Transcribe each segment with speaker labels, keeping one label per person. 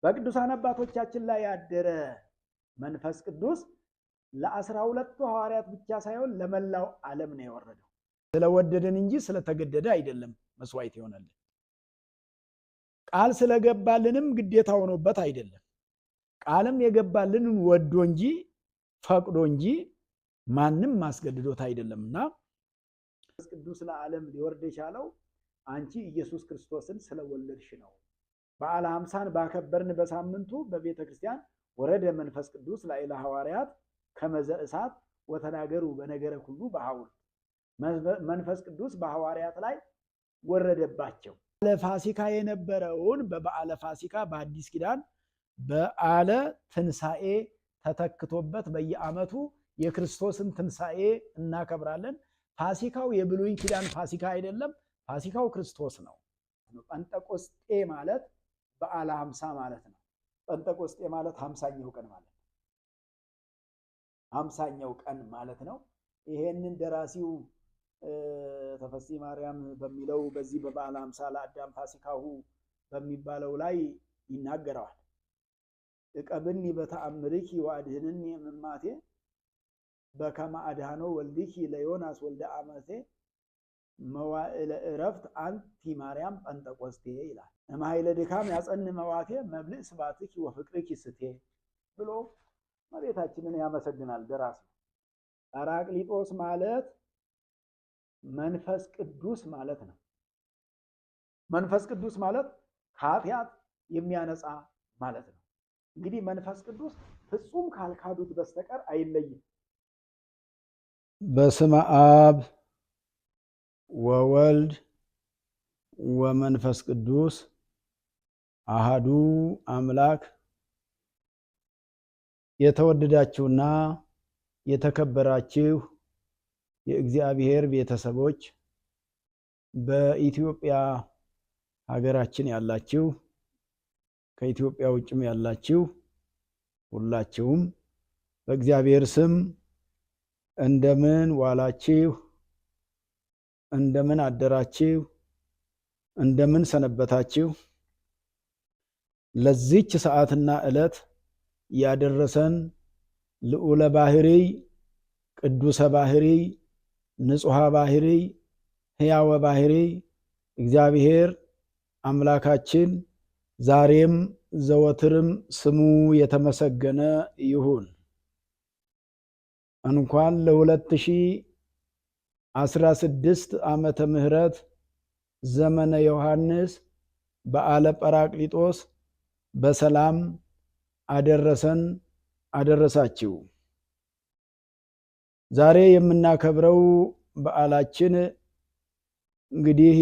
Speaker 1: በቅዱሳን አባቶቻችን ላይ ያደረ መንፈስ ቅዱስ ለ12 ሐዋርያት ብቻ ሳይሆን ለመላው ዓለም ነው የወረደው። ስለወደደን እንጂ ስለተገደደ አይደለም መስዋዕት ይሆናልን። ቃል ስለገባልንም ግዴታ ሆኖበት አይደለም። ቃልም የገባልንን ወዶ እንጂ ፈቅዶ እንጂ ማንም ማስገድዶት አይደለምና መንፈስ ቅዱስ ለዓለም ሊወርድ የቻለው አንቺ ኢየሱስ ክርስቶስን ስለወለድሽ ነው። በዓለ ሃምሳን ባከበርን በሳምንቱ በቤተ ክርስቲያን ወረደ መንፈስ ቅዱስ ላዕለ ሐዋርያት ከመዘ እሳት ወተናገሩ በነገረ ሁሉ በሐውር። መንፈስ ቅዱስ በሐዋርያት ላይ ወረደባቸው። በዓለ ፋሲካ የነበረውን በበዓለ ፋሲካ በአዲስ ኪዳን በዓለ ትንሣኤ ተተክቶበት በየዓመቱ የክርስቶስን ትንሣኤ እናከብራለን። ፋሲካው የብሉይ ኪዳን ፋሲካ አይደለም፣ ፋሲካው ክርስቶስ ነው። ጴንጠቆስጤ ማለት በዓለ ሃምሳ ማለት ነው። ጴንጠቆስጤ ማለት ሃምሳኛው ቀን ማለት ነው። ሃምሳኛው ቀን ማለት ነው። ይሄንን ደራሲው ተፈሲ ማርያም በሚለው በዚህ በበዓለ ሃምሳ ለአዳም ፋሲካሁ በሚባለው ላይ ይናገረዋል። እቀብኒ በተአምርኪ ወአድኅንኒ እምማቴ በከመ አድኃኖ ወልድኪ ለዮናስ ወልደ አመቴ መዋዕለ ዕረፍት አንቲ ማርያም ጴንጠቆስቴ ይላል። እምኃይለ ድካም ያጸን መዋቴ መብልዕ ስብሐትኪ ወፍቅርኪ ስቴ ብሎ እመቤታችንን ያመሰግናል ደራሲ። ጰራቅሊጦስ ማለት መንፈስ ቅዱስ ማለት ነው። መንፈስ ቅዱስ ማለት ከኃጢአት የሚያነጻ ማለት ነው። እንግዲህ መንፈስ ቅዱስ ፍጹም ካልካዱት በስተቀር አይለይም። በስመ አብ ወወልድ ወመንፈስ ቅዱስ አሃዱ አምላክ። የተወደዳችሁና የተከበራችሁ የእግዚአብሔር ቤተሰቦች በኢትዮጵያ ሀገራችን ያላችሁ ከኢትዮጵያ ውጭም ያላችሁ ሁላችሁም በእግዚአብሔር ስም እንደምን ዋላችሁ? እንደምን አደራችሁ? እንደምን ሰነበታችሁ? ለዚች ሰዓትና ዕለት ያደረሰን ልዑለ ባሕርይ ቅዱሰ ባሕርይ ንጹሐ ባሕርይ ሕያወ ባሕርይ እግዚአብሔር አምላካችን ዛሬም ዘወትርም ስሙ የተመሰገነ ይሁን። እንኳን ለ2016 ዓመተ ምህረት ዘመነ ዮሐንስ በዓለ ጰራቅሊጦስ በሰላም አደረሰን አደረሳችሁ። ዛሬ የምናከብረው በዓላችን እንግዲህ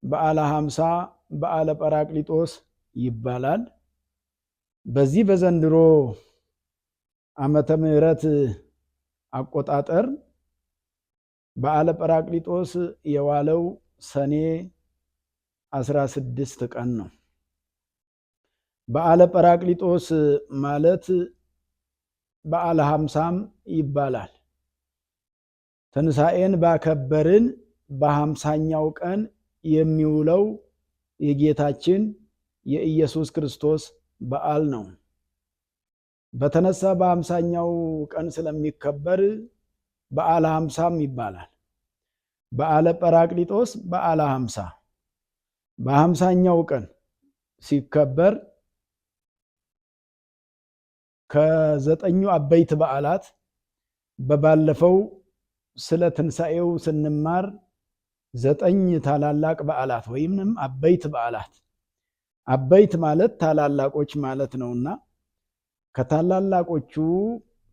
Speaker 1: በዓለ ሃምሳ በዓለ ጰራቅሊጦስ ይባላል። በዚህ በዘንድሮ ዓመተ ምህረት አቆጣጠር በዓለ ጰራቅሊጦስ የዋለው ሰኔ 16 ቀን ነው። በዓለ ጰራቅሊጦስ ማለት በዓለ ሃምሳም ይባላል። ትንሣኤን ባከበርን በሃምሳኛው ቀን የሚውለው የጌታችን የኢየሱስ ክርስቶስ በዓል ነው። በተነሳ በሃምሳኛው ቀን ስለሚከበር በዓለ ሃምሳም ይባላል። በዓለ ጰራቅሊጦስ በዓለ ሃምሳ በሃምሳኛው ቀን ሲከበር ከዘጠኙ አበይት በዓላት በባለፈው ስለ ትንሣኤው ስንማር 9 ታላላቅ በዓላት ወይም አበይት በዓላት፣ አበይት ማለት ታላላቆች ማለት ነውና ከታላላቆቹ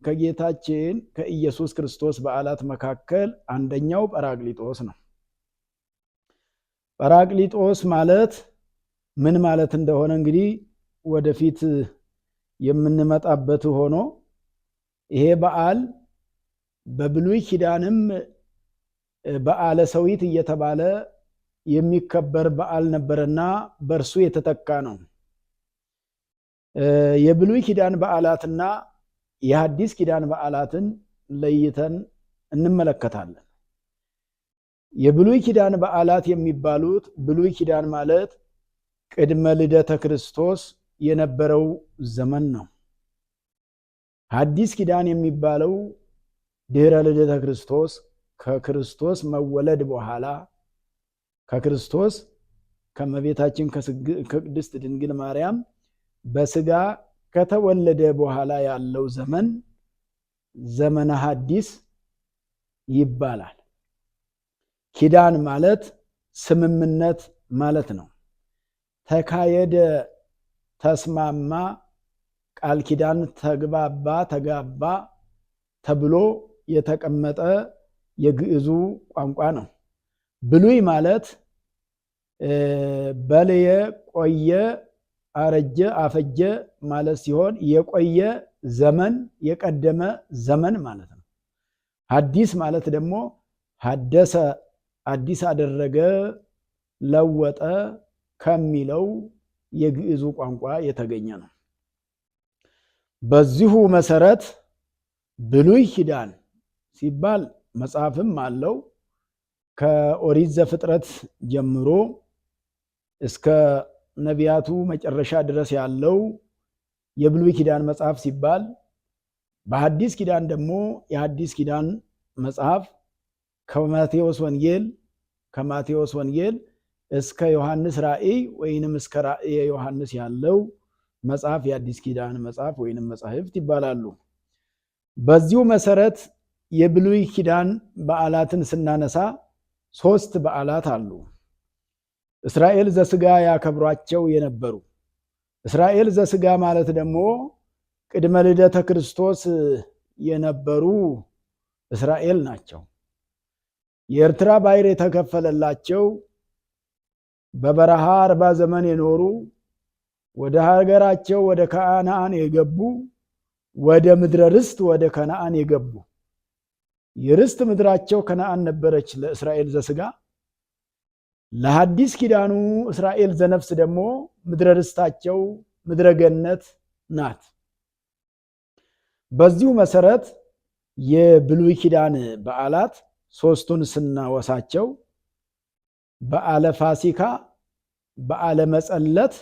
Speaker 1: ከጌታችን ከኢየሱስ ክርስቶስ በዓላት መካከል አንደኛው ጰራቅሊጦስ ነው። ጰራቅሊጦስ ማለት ምን ማለት እንደሆነ እንግዲህ ወደፊት የምንመጣበት ሆኖ ይሄ በዓል በብሉይ ኪዳንም በዓለ ሰዊት እየተባለ የሚከበር በዓል ነበርና በእርሱ የተተካ ነው። የብሉይ ኪዳን በዓላትና የሐዲስ ኪዳን በዓላትን ለይተን እንመለከታለን። የብሉይ ኪዳን በዓላት የሚባሉት ብሉይ ኪዳን ማለት ቅድመ ልደተ ክርስቶስ የነበረው ዘመን ነው። ሐዲስ ኪዳን የሚባለው ድህረ ልደተ ክርስቶስ ከክርስቶስ መወለድ በኋላ ከክርስቶስ ከመቤታችን ከቅድስት ድንግል ማርያም በስጋ ከተወለደ በኋላ ያለው ዘመን ዘመነ ሐዲስ ይባላል። ኪዳን ማለት ስምምነት ማለት ነው። ተካየደ፣ ተስማማ፣ ቃል ኪዳን፣ ተግባባ፣ ተጋባ ተብሎ የተቀመጠ የግዕዙ ቋንቋ ነው። ብሉይ ማለት በለየ፣ ቆየ፣ አረጀ፣ አፈጀ ማለት ሲሆን የቆየ ዘመን የቀደመ ዘመን ማለት ነው። ሐዲስ ማለት ደግሞ ሐደሰ፣ አዲስ አደረገ፣ ለወጠ ከሚለው የግዕዙ ቋንቋ የተገኘ ነው። በዚሁ መሰረት ብሉይ ኪዳን ሲባል መጽሐፍም አለው። ከኦሪት ዘፍጥረት ጀምሮ እስከ ነቢያቱ መጨረሻ ድረስ ያለው የብሉይ ኪዳን መጽሐፍ ሲባል፣ በሐዲስ ኪዳን ደግሞ የሐዲስ ኪዳን መጽሐፍ ከማቴዎስ ወንጌል እስከ ዮሐንስ ራእይ ወይንም እስከ ራእየ ዮሐንስ ያለው መጽሐፍ የሐዲስ ኪዳን መጽሐፍ ወይንም መጻሕፍት ይባላሉ። በዚሁ መሰረት የብሉይ ኪዳን በዓላትን ስናነሳ 3 በዓላት አሉ። እስራኤል ዘስጋ ያከብሯቸው የነበሩ። እስራኤል ዘስጋ ማለት ደግሞ ቅድመ ልደተ ክርስቶስ የነበሩ እስራኤል ናቸው። የኤርትራ ባሕር የተከፈለላቸው፣ በበረሃ 40 ዘመን የኖሩ፣ ወደ ሀገራቸው ወደ ከነዓን የገቡ፣ ወደ ምድረ ርስት ወደ ከነዓን የገቡ። የርስት ምድራቸው ከነዓን ነበረች ለእስራኤል ዘስጋ። ለሐዲስ ኪዳኑ እስራኤል ዘነፍስ ደግሞ ምድረ ርስታቸው ምድረ ገነት ናት። በዚሁ መሰረት የብሉይ ኪዳን በዓላት 3ቱን ስናወሳቸው በዓለ ፋሲካ፣ በዓለ መጸለት፣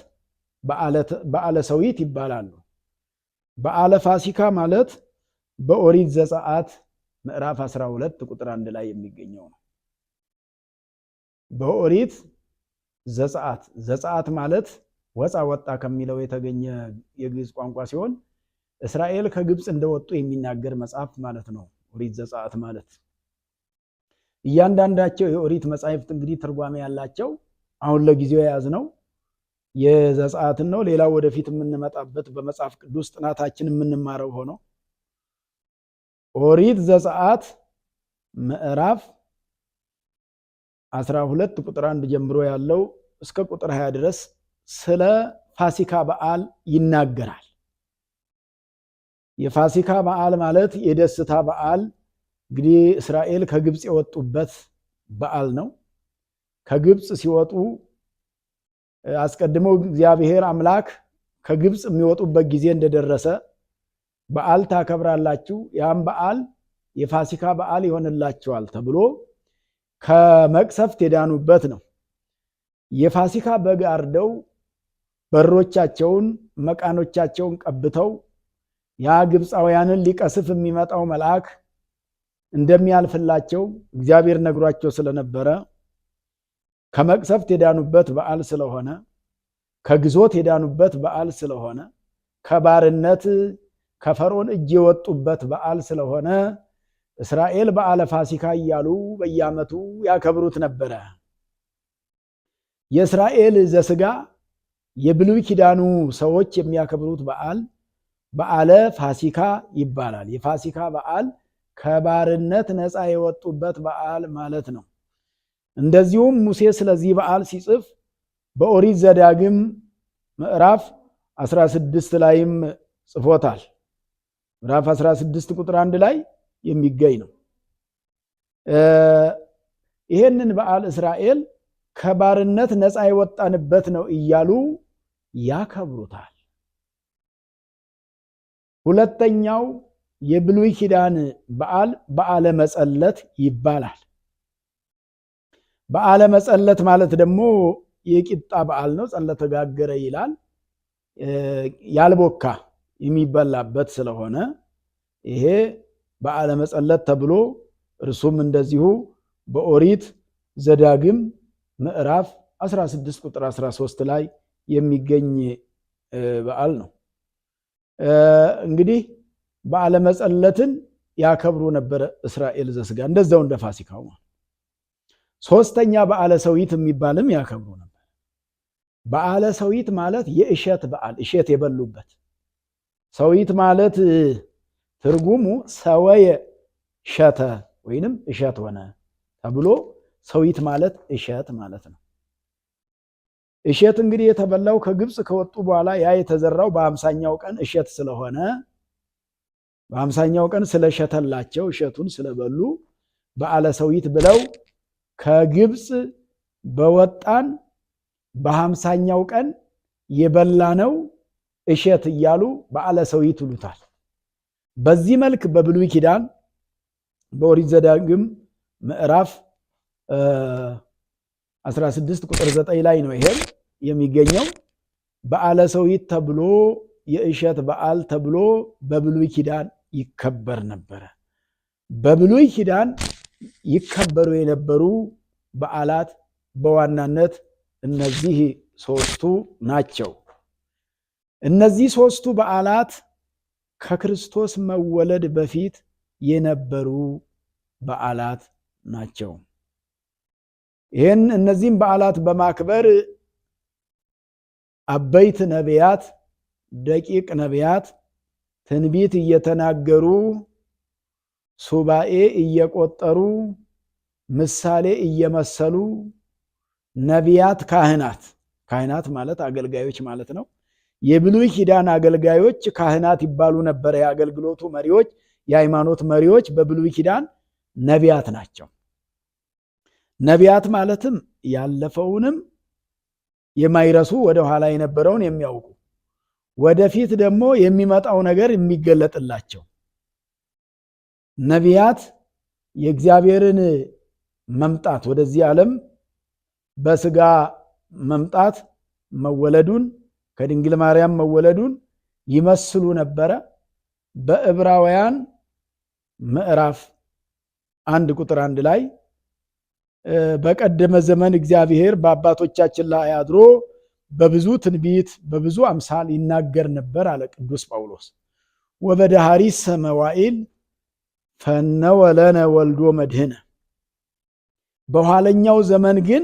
Speaker 1: በዓለ ሰዊት ይባላሉ። በዓለ ፋሲካ ማለት በኦሪት ዘጸአት ምዕራፍ 12 ቁጥር 1 ላይ የሚገኘው ነው። በኦሪት ዘጸአት ማለት ወጣ ወጣ ከሚለው የተገኘ የግዕዝ ቋንቋ ሲሆን እስራኤል ከግብፅ እንደወጡ የሚናገር መጽሐፍ ማለት ነው። ኦሪት ዘጸአት ማለት እያንዳንዳቸው የኦሪት መጻሕፍት እንግዲህ ትርጓሜ ያላቸው፣ አሁን ለጊዜው የያዝነው የዘጸአትን ነው። ሌላው ወደፊት የምንመጣበት በመጽሐፍ ቅዱስ ጥናታችን የምንማረው ሆኖ ኦሪት ዘጸአት ምዕራፍ 12 ቁጥር 1 ጀምሮ ያለው እስከ ቁጥር 20 ድረስ ስለ ፋሲካ በዓል ይናገራል። የፋሲካ በዓል ማለት የደስታ በዓል እንግዲህ እስራኤል ከግብፅ የወጡበት በዓል ነው። ከግብፅ ሲወጡ አስቀድመው እግዚአብሔር አምላክ ከግብፅ የሚወጡበት ጊዜ እንደደረሰ በዓል ታከብራላችሁ፣ ያም በዓል የፋሲካ በዓል ይሆንላቸዋል ተብሎ ከመቅሰፍት የዳኑበት ነው። የፋሲካ በግ አርደው በሮቻቸውን መቃኖቻቸውን ቀብተው ያ ግብፃውያንን ሊቀስፍ የሚመጣው መልአክ እንደሚያልፍላቸው እግዚአብሔር ነግሯቸው ስለነበረ ከመቅሰፍት የዳኑበት በዓል ስለሆነ፣ ከግዞት የዳኑበት በዓል ስለሆነ፣ ከባርነት ከፈርዖን እጅ የወጡበት በዓል ስለሆነ እስራኤል በዓለ ፋሲካ እያሉ በየዓመቱ ያከብሩት ነበረ። የእስራኤል ዘስጋ የብሉይ ኪዳኑ ሰዎች የሚያከብሩት በዓል በዓለ ፋሲካ ይባላል። የፋሲካ በዓል ከባርነት ነፃ የወጡበት በዓል ማለት ነው። እንደዚሁም ሙሴ ስለዚህ በዓል ሲጽፍ በኦሪት ዘዳግም ምዕራፍ 16 ላይም ጽፎታል። ምዕራፍ 16 ቁጥር 1 ላይ የሚገኝ ነው። ይሄንን በዓል እስራኤል ከባርነት ነፃ የወጣንበት ነው እያሉ ያከብሩታል። ሁለተኛው የብሉይ ኪዳን በዓል በዓለ መጸለት ይባላል። በዓለ መጸለት ማለት ደግሞ የቂጣ በዓል ነው። ጸለተ ጋገረ ይላል። ያልቦካ የሚበላበት ስለሆነ ይሄ በዓለ መጸለት ተብሎ እርሱም እንደዚሁ በኦሪት ዘዳግም ምዕራፍ 16 ቁጥር 13 ላይ የሚገኝ በዓል ነው። እንግዲህ በዓለ መጸለትን ያከብሩ ነበረ እስራኤል ዘስጋ እንደዛው እንደ ፋሲካው። ሶስተኛ በዓለ ሰዊት የሚባልም ያከብሩ ነበር። በዓለ ሰዊት ማለት የእሸት በዓል፣ እሸት የበሉበት። ሰዊት ማለት ትርጉሙ ሰወየ ሸተ ወይንም እሸት ሆነ ተብሎ ሰዊት ማለት እሸት ማለት ነው። እሸት እንግዲህ የተበላው ከግብፅ ከወጡ በኋላ ያ የተዘራው በ50ኛው ቀን እሸት ስለሆነ በ50ኛው ቀን ስለሸተላቸው እሸቱን ስለበሉ በዓለ ሰዊት ብለው ከግብፅ በወጣን በ50ኛው ቀን የበላነው እሸት እያሉ በዓለ ሰዊት ይሉታል። በዚህ መልክ በብሉይ ኪዳን በኦሪት ዘዳግም ምዕራፍ 16 ቁጥር 9 ላይ ነው ይሄ የሚገኘው። በዓለ ሰዊት ተብሎ የእሸት በዓል ተብሎ በብሉይ ኪዳን ይከበር ነበረ። በብሉይ ኪዳን ይከበሩ የነበሩ በዓላት በዋናነት እነዚህ ሶስቱ ናቸው። እነዚህ ሶስቱ በዓላት ከክርስቶስ መወለድ በፊት የነበሩ በዓላት ናቸው። እነዚህም በዓላት በማክበር አበይት ነቢያት፣ ደቂቅ ነቢያት ትንቢት እየተናገሩ ሱባኤ እየቆጠሩ ምሳሌ እየመሰሉ ነቢያት፣ ካህናት ማለት አገልጋዮች ማለት ነው። የብሉይ ኪዳን አገልጋዮች ካህናት ይባሉ ነበር። የአገልግሎቱ መሪዎች፣ የሃይማኖት መሪዎች በብሉይ ኪዳን ነቢያት ናቸው። ነቢያት ማለትም ያለፈውንም የማይረሱ ወደኋላ የነበረውን የሚያውቁ ወደፊት ደግሞ የሚመጣው ነገር የሚገለጥላቸው ነቢያት የእግዚአብሔርን መምጣት ወደዚህ ዓለም በስጋ መምጣት መወለዱን ከድንግል ማርያም መወለዱን ይመስሉ ነበረ። በዕብራውያን ምዕራፍ 1 ቁጥር 1 ላይ በቀደመ ዘመን እግዚአብሔር በአባቶቻችን ላይ አድሮ በብዙ ትንቢት በብዙ አምሳል ይናገር ነበር አለ ቅዱስ ጳውሎስ። ወበዳህሪሰ መዋዕል ፈነወ ለነ ወልዶ መድህነ፣ በኋለኛው ዘመን ግን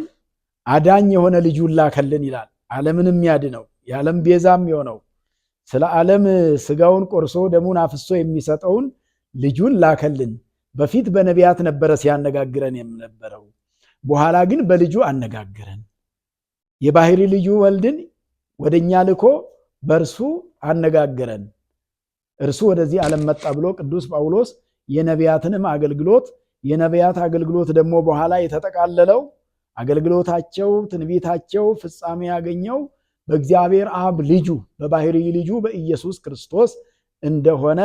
Speaker 1: አዳኝ የሆነ ልጁን ላከልን ይላል። ዓለምን የሚያድነው የዓለም ቤዛም የሆነው ስለ ዓለም ስጋውን ቆርሶ ደሙን አፍሶ የሚሰጠውን ልጁን ላከልን። በፊት በነቢያት ነበረ ሲያነጋግረን የነበረው፣ በኋላ ግን በልጁ አነጋገረን። የባህሪ ልጁ ወልድን ወደኛ ልኮ በእርሱ አነጋገረን። እርሱ ወደዚህ ዓለም መጣ ብሎ ቅዱስ ጳውሎስ የነቢያትንም አገልግሎት የነቢያት አገልግሎት ደግሞ በኋላ የተጠቃለለው አገልግሎታቸው ትንቢታቸው ፍጻሜ ያገኘው በእግዚአብሔር አብ ልጁ በባህሪ ልጁ በኢየሱስ ክርስቶስ እንደሆነ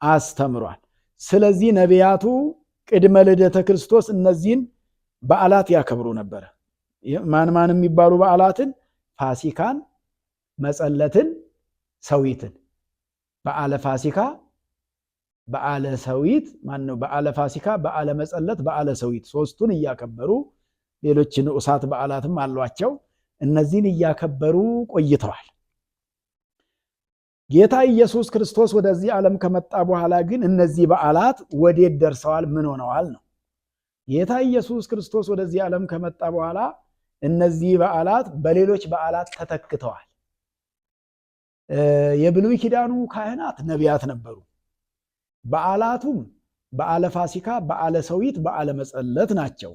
Speaker 1: አስተምሯል። ስለዚህ ነቢያቱ ቅድመ ልደተ ክርስቶስ እነዚህን በዓላት ያከብሩ ነበረ። ማን የሚባሉ በዓላትን? ፋሲካን፣ መጸለትን፣ ሰዊትን። በዓለ ፋሲካ፣ በዓለ ሰዊት በዓለ ፋሲካ፣ በዓለ መጸለት፣ በዓለ ሰዊት ሶስቱን እያከበሩ ሌሎች ንዑሳት በዓላትም አሏቸው። እነዚህን እያከበሩ ቆይተዋል። ጌታ ኢየሱስ ክርስቶስ ወደዚህ ዓለም ከመጣ በኋላ ግን እነዚህ በዓላት ወዴት ደርሰዋል? ምን ሆነዋል ነው። ጌታ ኢየሱስ ክርስቶስ ወደዚህ ዓለም ከመጣ በኋላ እነዚህ በዓላት በሌሎች በዓላት ተተክተዋል። የብሉይ ኪዳኑ ካህናት ነቢያት ነበሩ። በዓላቱም በዓለ ፋሲካ፣ በዓለ ሰዊት፣ በዓለ መጸለት ናቸው።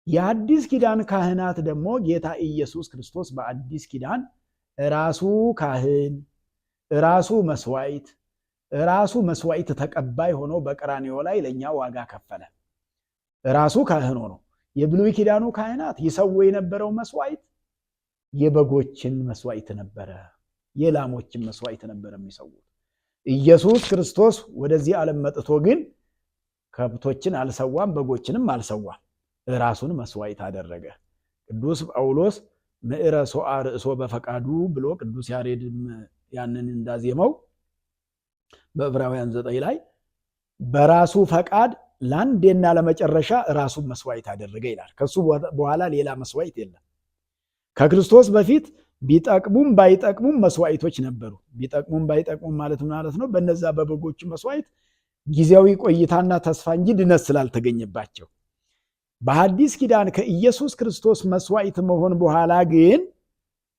Speaker 1: የአዲስ ኪዳን ካህናት ደግሞ ጌታ ኢየሱስ ክርስቶስ በአዲስ ኪዳን ራሱ ካህን ራሱ መስዋዕት ተቀባይ ሆኖ በቀራንዮ ላይ ለኛ ዋጋ ከፈለ። ራሱ ካህን ሆኖ የብሉይ ኪዳኑ ካህናት ይሰው የነበረው መስዋዕት የበጎችን መስዋዕት ነበረ፣ የላሞችን መስዋዕት ነበረ የሚሰውት። ኢየሱስ ክርስቶስ ወደዚህ ዓለም መጥቶ ግን ከብቶችን አልሰዋም፣ በጎችንም አልሰዋም፣ ራሱን መስዋዕት አደረገ። ቅዱስ ጳውሎስ ምዕረ ሶአ ርእሶ በፈቃዱ ብሎ ቅዱስ ያሬድም ያንን እንዳዜመው በዕብራውያን 9 ላይ በራሱ ፈቃድ ለአንዴና ለመጨረሻ ራሱን መስዋዕት አደረገ ይላል። ከሱ በኋላ ሌላ መስዋዕት የለም። ከክርስቶስ በፊት ቢጠቅሙም ባይጠቅሙም መስዋዕቶች ነበሩ። ቢጠቅሙም ባይጠቅሙም ማለት ነው በነዛ በበጎቹ መስዋዕት ጊዜያዊ ቆይታና ተስፋ እንጂ ድነት ስላልተገኘባቸው። በሐዲስ ኪዳን ከኢየሱስ ክርስቶስ መስዋዕት መሆን በኋላ ግን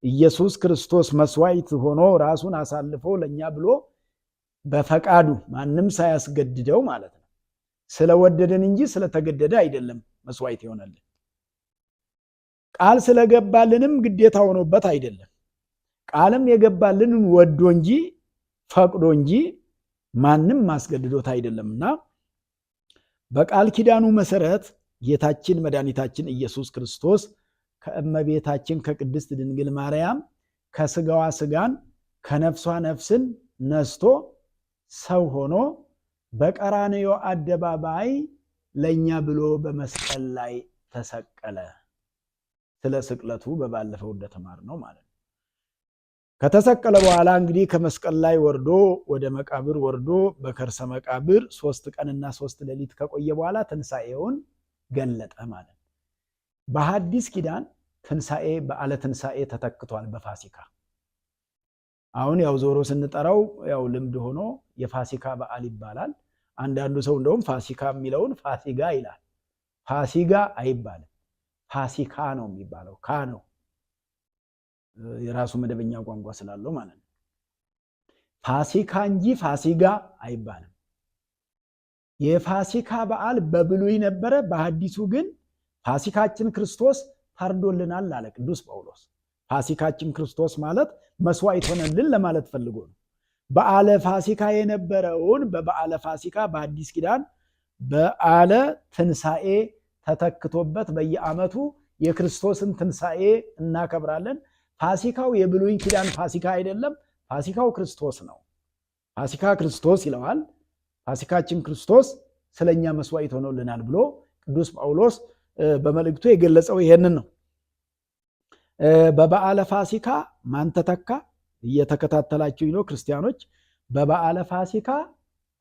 Speaker 1: ኢየሱስ ክርስቶስ መስዋዕት ሆኖ ራሱን አሳልፎ ለኛ ብሎ በፈቃዱ ማንም ሳያስገድደው ማለት ነው ስለወደደን እንጂ ስለተገደደ አይደለም መስዋዕት ይሆናልን። ቃል ስለገባልንም ግዴታ ሆኖበት አይደለም። ቃልም የገባልንን ወዶ እንጂ ፈቅዶ እንጂ ማንም ማስገድዶት አይደለምና በቃል ኪዳኑ መሰረት ጌታችን መድኃኒታችን ኢየሱስ ክርስቶስ ከእመቤታችን ከቅድስት ድንግል ማርያም ከስጋዋ ስጋን ከነፍሷ ነፍስን ነስቶ ሰው ሆኖ በቀራንዮ አደባባይ ለኛ ብሎ በመስቀል ላይ ተሰቀለ። ስለ ስቅለቱ በባለፈው እንደተማርነው ማለት ነው። ከተሰቀለ በኋላ እንግዲህ ከመስቀል ላይ ወርዶ ወደ መቃብር ወርዶ በከርሰ መቃብር 3 ቀንና 3 ሌሊት ከቆየ በኋላ ትንሣኤውን ገለጠ ማለት ነው። በሐዲስ ኪዳን ትንሣኤ በዓለ ትንሣኤ ተተክቷል በፋሲካ። አሁን ያው ዞሮ ስንጠራው ያው ልምድ ሆኖ የፋሲካ በዓል ይባላል። አንዳንዱ ሰው እንደውም ፋሲካ የሚለውን ፋሲጋ ይላል። ፋሲጋ አይባልም፣ ፋሲካ ነው የሚባለው። ካ ነው የራሱ መደበኛ ቋንቋ ስላለው ማለት ነው። ፋሲካ እንጂ ፋሲጋ አይባልም። የፋሲካ በዓል በብሉይ ነበረ፣ በሐዲሱ ግን ፋሲካችን ክርስቶስ ታርዶልናል አለ ቅዱስ ጳውሎስ። ፋሲካችን ክርስቶስ ማለት መስዋዕት ሆነልን ለማለት ፈልጎ ነው። በዓለ ፋሲካ የነበረውን በበዓለ ፋሲካ በሐዲስ ኪዳን በዓለ ትንሣኤ ተተክቶበት በየዓመቱ የክርስቶስን ትንሣኤ እናከብራለን። ፋሲካው የብሉይ ኪዳን ፋሲካ አይደለም፣ ፋሲካው ክርስቶስ ነው። ፋሲካ ክርስቶስ ይለዋል። ፋሲካችን ክርስቶስ ስለኛ መስዋዕት ሆኖልናል ብሎ ቅዱስ ጳውሎስ በመልእክቱ የገለጸው ይሄንን ነው። በበዓለ ፋሲካ ማን ተተካ? እየተከታተላችሁ ነው ክርስቲያኖች። በበዓለ ፋሲካ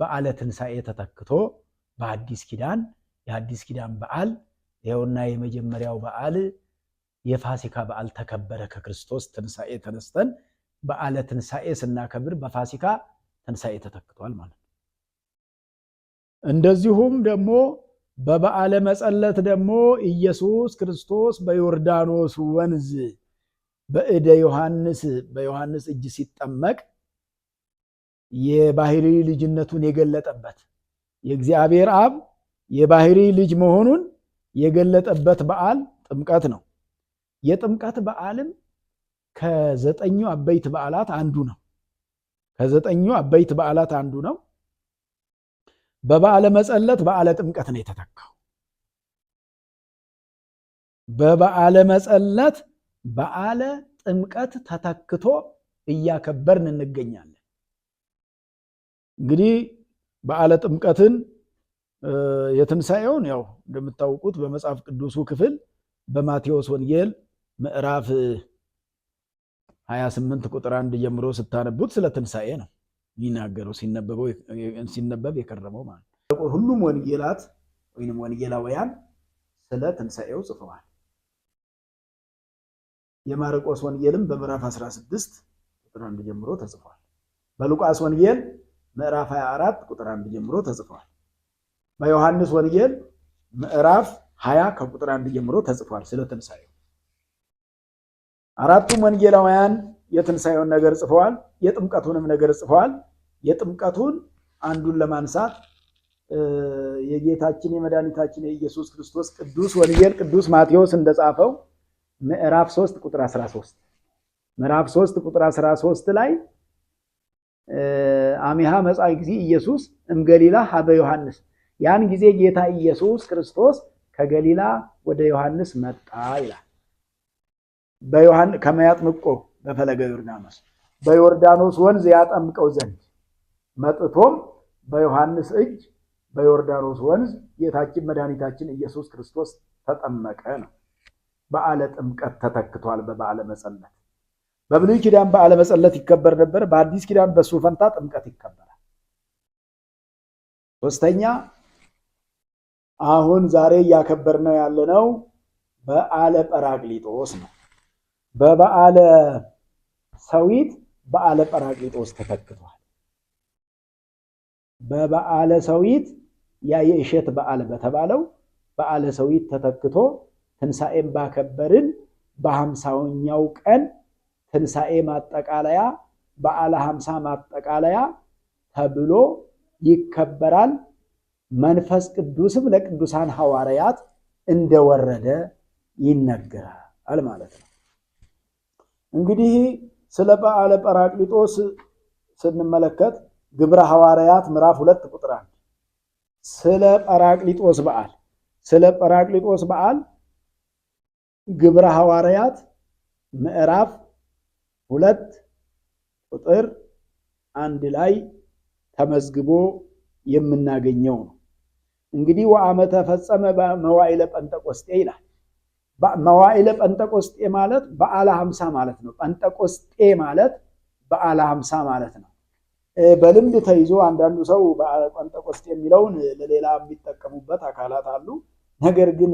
Speaker 1: በዓለ ትንሣኤ ተተክቶ በአዲስ ኪዳን የአዲስ ኪዳን በዓል ይኸውና የመጀመሪያው በዓል የፋሲካ በዓል ተከበረ። ከክርስቶስ ትንሣኤ ተነስተን በዓለ ትንሣኤ ስናከብር በፋሲካ ትንሣኤ ተተክቷል ማለት ነው። እንደዚሁም ደግሞ በበዓለ መጸለት ደግሞ ኢየሱስ ክርስቶስ በዮርዳኖስ ወንዝ በእደ በዮሐንስ እጅ ሲጠመቅ የባህሪ ልጅነቱን የገለጠበት የእግዚአብሔር አብ የባህሪ ልጅ መሆኑን የገለጠበት በዓል ጥምቀት ነው። የጥምቀት በዓልም ከ9 አበይት በዓላት አንዱ ነው። ከ9 አበይት በዓላት አንዱ ነው። በበዓለ መጸለት በዓለ ጥምቀት ነው የተተካው። በበዓለ መጸለት በዓለ ጥምቀት ተተክቶ እያከበርን እንገኛለን። እንግዲህ በዓለ ጥምቀትን የትንሣኤውን ያው እንደምታውቁት በመጽሐፍ ቅዱሱ ክፍል በማቴዎስ ወንጌል ምዕራፍ 28 ቁጥር 1 ጀምሮ ስታነቡት ስለ ትንሣኤ ነው የሚናገረው ሲነበብ የከረመው ማለት ነው። ሁሉም ወንጌላት ወይንም ወንጌላውያን ስለ ትንሣኤው ጽፈዋል። የማርቆስ ወንጌልም በምዕራፍ 16 ቁጥር 1 ጀምሮ ተጽፏል። በሉቃስ ወንጌል ምዕራፍ 24 ቁጥር 1 ጀምሮ ተጽፏል። በዮሐንስ ወንጌል ምዕራፍ 20 ከቁጥር 1 ጀምሮ ተጽፏል ስለ ትንሣኤው። አራቱም ወንጌላውያን የትንሣኤውን ነገር ጽፈዋል፣ የጥምቀቱንም ነገር ጽፈዋል። የጥምቀቱን አንዱን ለማንሳት የጌታችን የመድኃኒታችን የኢየሱስ ክርስቶስ ቅዱስ ወንጌል ቅዱስ ማቴዎስ እንደጻፈው ምዕራፍ 3 ቁጥር 13 ምዕራፍ 3 ቁጥር 13 ላይ አሚሃ መጻኢ ጊዜ ኢየሱስ እምገሊላ ሀበ ዮሐንስ፣ ያን ጊዜ ጌታ ኢየሱስ ክርስቶስ ከገሊላ ወደ ዮሐንስ መጣ ይላል። ከመያጥምቆ በፈለገ ዮርዳኖስ በዮርዳኖስ ወንዝ ያጠምቀው ዘንድ መጥቶም በዮሐንስ እጅ በዮርዳኖስ ወንዝ ጌታችን መድኃኒታችን ኢየሱስ ክርስቶስ ተጠመቀ ነው። በዓለ ጥምቀት ተተክቷል በበዓለ መጸለት። በብሉይ ኪዳን በዓለ መጸለት ይከበር ነበር። በአዲስ ኪዳን በሱ ፈንታ ጥምቀት ይከበራል። ሶስተኛ አሁን ዛሬ እያከበርነው ያለነው በዓለ ጰራቅሊጦስ ነው። በበዓለ ሰዊት በዓለ ጰራቅሊጦስ ተተክቷል። በበዓለ ሰዊት ያ የእሸት በዓል በተባለው በዓለ ሰዊት ተተክቶ ትንሣኤን ባከበርን በ50ኛው ቀን ትንሣኤ ማጠቃለያ በዓለ 50 ማጠቃለያ ተብሎ ይከበራል። መንፈስ ቅዱስም ለቅዱሳን ሐዋርያት እንደወረደ ይነገራል ማለት ነው። እንግዲህ ስለ በዓለ ጰራቅሊጦስ ስንመለከት ግብረ ሐዋርያት ምዕራፍ 2 ቁጥር 1 ስለ ጰራቅሊጦስ በዓል ግብረ ሐዋርያት ምዕራፍ 2 ቁጥር 1 ላይ ተመዝግቦ የምናገኘው ነው። እንግዲህ ወአመተ ፈጸመ መዋዕለ ጰንጠቆስጤ ይላል። መዋዕለ ጰንጠቆስጤ ማለት በዓለ 50 ማለት ነው። ጰንጠቆስጤ ማለት በዓለ 50 ማለት ነው። በልምድ ተይዞ አንዳንዱ ሰው በዓለ ጰንጠቆስጤ የሚለውን ለሌላ የሚጠቀሙበት አካላት አሉ። ነገር ግን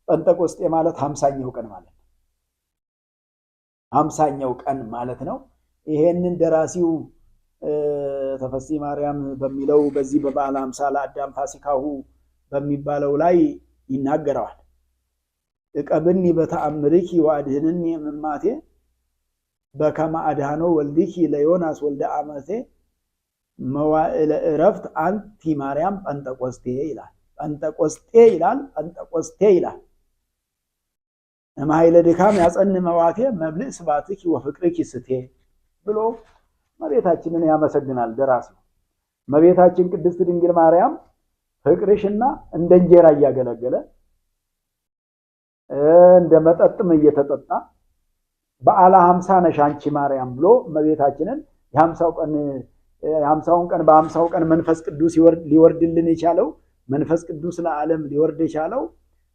Speaker 1: ጰንጠቆስጤ ማለት 50ኛው ቀን ማለት ነው። 50ኛው ቀን ማለት ነው። ይሄንን ደራሲው ተፈሲ ማርያም በሚለው በዚህ በበዓለ 50 ለአዳም ፋሲካሁ በሚባለው ላይ ይናገረዋል። እቀብኒ በተአምርኪ ወአድኅንኒ እምማቴ በከመ አድኃኖ ወልድኪ ለዮናስ ወልደ አመቴ መዋዕለ ዕረፍት አንቲ ማርያም ጰንጠቆስቴ ይላል። ጰንጠቆስጤ ይላል፣ ጰንጠቆስቴ ይላል። እምኃይለ ድካም ያጸን መዋቴ መብልዕ ስብሐትኪ ወፍቅርኪ ስቴ ብሎ እመቤታችንን ያመሰግናል ደራሲው። እመቤታችን ቅድስት ድንግል ማርያም ፍቅርሽና እንደ እንጀራ እያገለገለ እንደ መጠጥም እየተጠጣ በዓለ 50 ነሽ አንቺ ማርያም ብሎ እመቤታችንን የ50ውን ቀን በ50ው ቀን መንፈስ ቅዱስ ሊወርድልን የቻለው መንፈስ ቅዱስ ለዓለም ሊወርድ የቻለው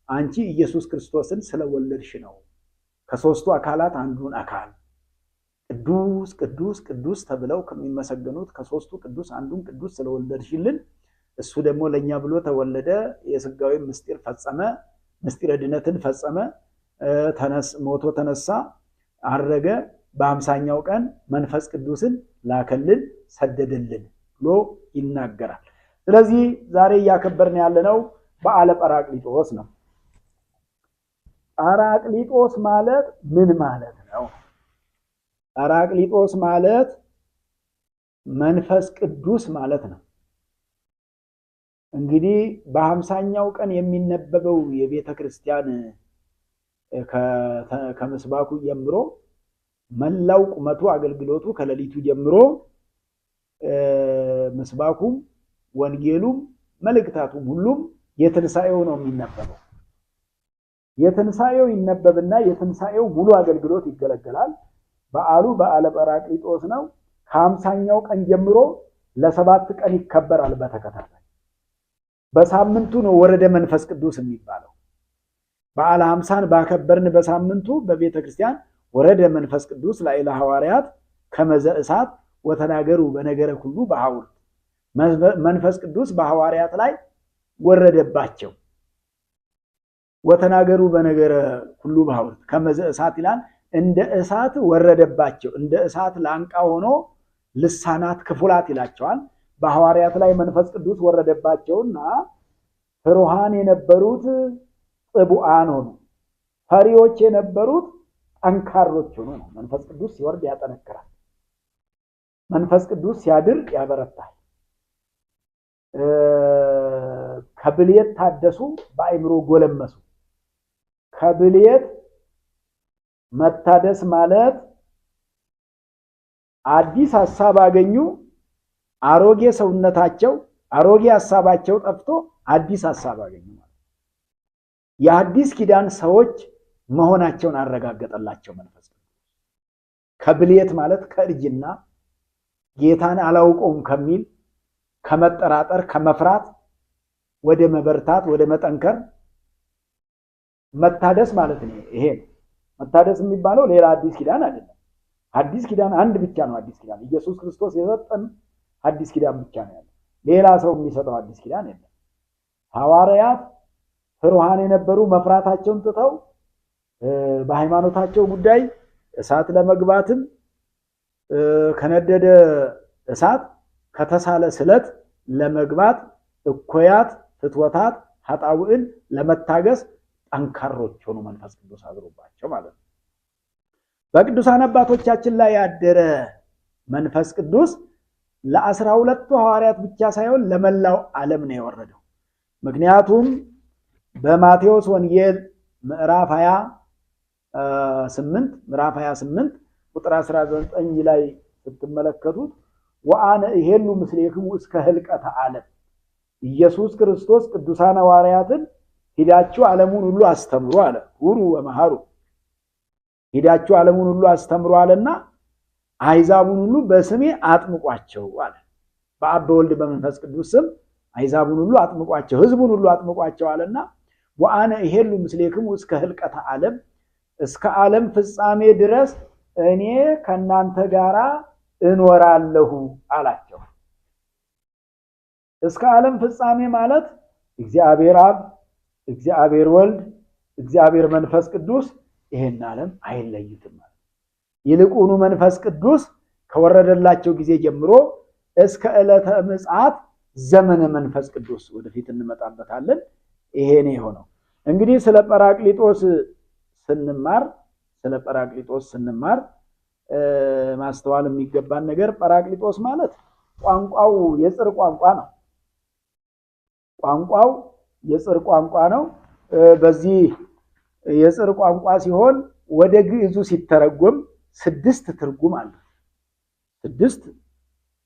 Speaker 1: አንቺ ኢየሱስ ክርስቶስን ስለወለድሽ ነው። ከሶስቱ አካላት አንዱን አካል ቅዱስ ቅዱስ ቅዱስ ተብለው ከሚመሰገኑት ከሶስቱ ቅዱስ አንዱን ቅዱስ ስለወለድሽልን እሱ ደግሞ ለኛ ብሎ ተወለደ፣ የሥጋዊ ምስጢር ፈጸመ፣ ምስጢረ ድነትን ፈጸመ፣ ሞቶ ተነሳ፣ አረገ፣ በ50ኛው ቀን መንፈስ ቅዱስን ላከልን፣ ሰደደልን ብሎ ይናገራል። ስለዚህ ዛሬ እያከበርን ያለነው በዓለ ጰራቅሊጦስ ነው። ጰራቅሊጦስ ማለት ምን ማለት ነው? ጰራቅሊጦስ ማለት መንፈስ ቅዱስ ማለት ነው። እንግዲህ በ50ኛው ቀን የሚነበበው የቤተ ክርስቲያን ከምስባኩ ጀምሮ መላው ቁመቱ አገልግሎቱ ከሌሊቱ ጀምሮ ምስባኩም ወንጌሉም መልእክታቱም ሁሉም የትንሣኤው ነው የሚነበበው። የትንሣኤው ይነበብና የትንሣኤው ሙሉ አገልግሎት ይገለገላል። በዓሉ በዓለ ጰራቅሊጦስ ነው። ከ50ኛው ቀን ጀምሮ ለ7 ቀን ይከበራል በተከታታይ። በሳምንቱ ነው ወረደ መንፈስ ቅዱስ የሚባለው። በዓለ 50ን ባከበርን በሳምንቱ በቤተ ክርስቲያን ወረደ መንፈስ ቅዱስ ላዕለ ሐዋርያት ከመዘ እሳት ወተናገሩ በነገረ ሁሉ በሐውርት። መንፈስ ቅዱስ በሐዋርያት ላይ ወረደባቸው። ወተናገሩ በነገረ ሁሉ በሐውርት ከመዘ እሳት ይላል። እንደ እሳት ወረደባቸው። እንደ እሳት ላንቃ ሆኖ ልሳናት ክፉላት ይላቸዋል። በሐዋርያት ላይ መንፈስ ቅዱስ ወረደባቸውና ፍሩሃን የነበሩት ጽቡዓን ሆኑ፣ ፈሪዎች የነበሩት ጠንካሮች ሆኑ ነው። መንፈስ ቅዱስ ሲወርድ ያጠነክራል። መንፈስ ቅዱስ ሲያድር ያበረታል። ከብልየት ታደሱ፣ በአእምሮ ጎለመሱ። ከብልየት መታደስ ማለት አዲስ ሐሳብ አገኙ። አሮጌ ሰውነታቸው አሮጌ ሐሳባቸው ጠፍቶ አዲስ ሐሳብ አገኙ ማለት የአዲስ ኪዳን ሰዎች መሆናቸውን አረጋገጠላቸው መንፈስ ቅዱስ። ከብልየት ማለት ከእርጅና ጌታን አላውቀውም ከሚል ከመጠራጠር ከመፍራት ወደ መበርታት ወደ መጠንከር መታደስ ማለት ነው። ይሄ መታደስ የሚባለው ሌላ አዲስ ኪዳን አይደለም። አዲስ ኪዳን አንድ ብቻ ነው። አዲስ ኪዳን ኢየሱስ ክርስቶስ የሰጠን አዲስ ኪዳን ብቻ ነው ያለው። ሌላ ሰው የሚሰጠው አዲስ ኪዳን የለም። ሐዋርያት ፍሩሃን የነበሩ መፍራታቸውን ትተው በሃይማኖታቸው ጉዳይ እሳት ለመግባትም ከነደደ እሳት ከተሳለ ስለት ለመግባት እኮያት ፍትወታት ኃጣውዕን ለመታገስ ጠንካሮች ሆኑ መንፈስ ቅዱስ አድሮባቸው ማለት ነው። በቅዱሳን አባቶቻችን ላይ ያደረ መንፈስ ቅዱስ ለ12ቱ ሐዋርያት ብቻ ሳይሆን ለመላው ዓለም ነው የወረደው። ምክንያቱም በማቴዎስ ወንጌል ምዕራፍ 28 ቁጥር 19 ላይ ስትመለከቱት ወአነ እሄሉ ምስሌክሙ እስከ ህልቀተ ዓለም ኢየሱስ ክርስቶስ ቅዱሳን ሐዋርያትን ሂዳችሁ ዓለሙን ሁሉ አስተምሩ አለ። ሁሩ ወመሃሩ ሂዳችሁ ዓለሙን ሁሉ አስተምሩ አለና አሕዛቡን ሁሉ በስሜ አጥምቋቸው አለ። በአብ በወልድ በመንፈስ ቅዱስ ስም አሕዛቡን ሁሉ አጥምቋቸው፣ ህዝቡን ሁሉ አጥምቋቸው አለና ወአነ እሄሉ ምስሌክሙ እስከ ህልቀተ ዓለም እስከ ዓለም ፍጻሜ ድረስ እኔ ከናንተ ጋራ እኖራለሁ አላቸው። እስከ ዓለም ፍጻሜ ማለት እግዚአብሔር አብ፣ እግዚአብሔር ወልድ፣ እግዚአብሔር መንፈስ ቅዱስ ይሄን ዓለም አይለዩትም ማለት። ይልቁኑ መንፈስ ቅዱስ ከወረደላቸው ጊዜ ጀምሮ እስከ ዕለተ ምጽአት ዘመነ መንፈስ ቅዱስ ወደፊት እንመጣበታለን። ይሄ ነው የሆነው። እንግዲህ ስለ ጰራቅሊጦስ ስንማር ማስተዋል የሚገባን ነገር ጰራቅሊጦስ ማለት ቋንቋው የጽር ቋንቋ ነው። ቋንቋው የጽር ቋንቋ ነው። በዚህ የጽር ቋንቋ ሲሆን ወደ ግዕዙ ሲተረጎም 6 ትርጉም አሉት። 6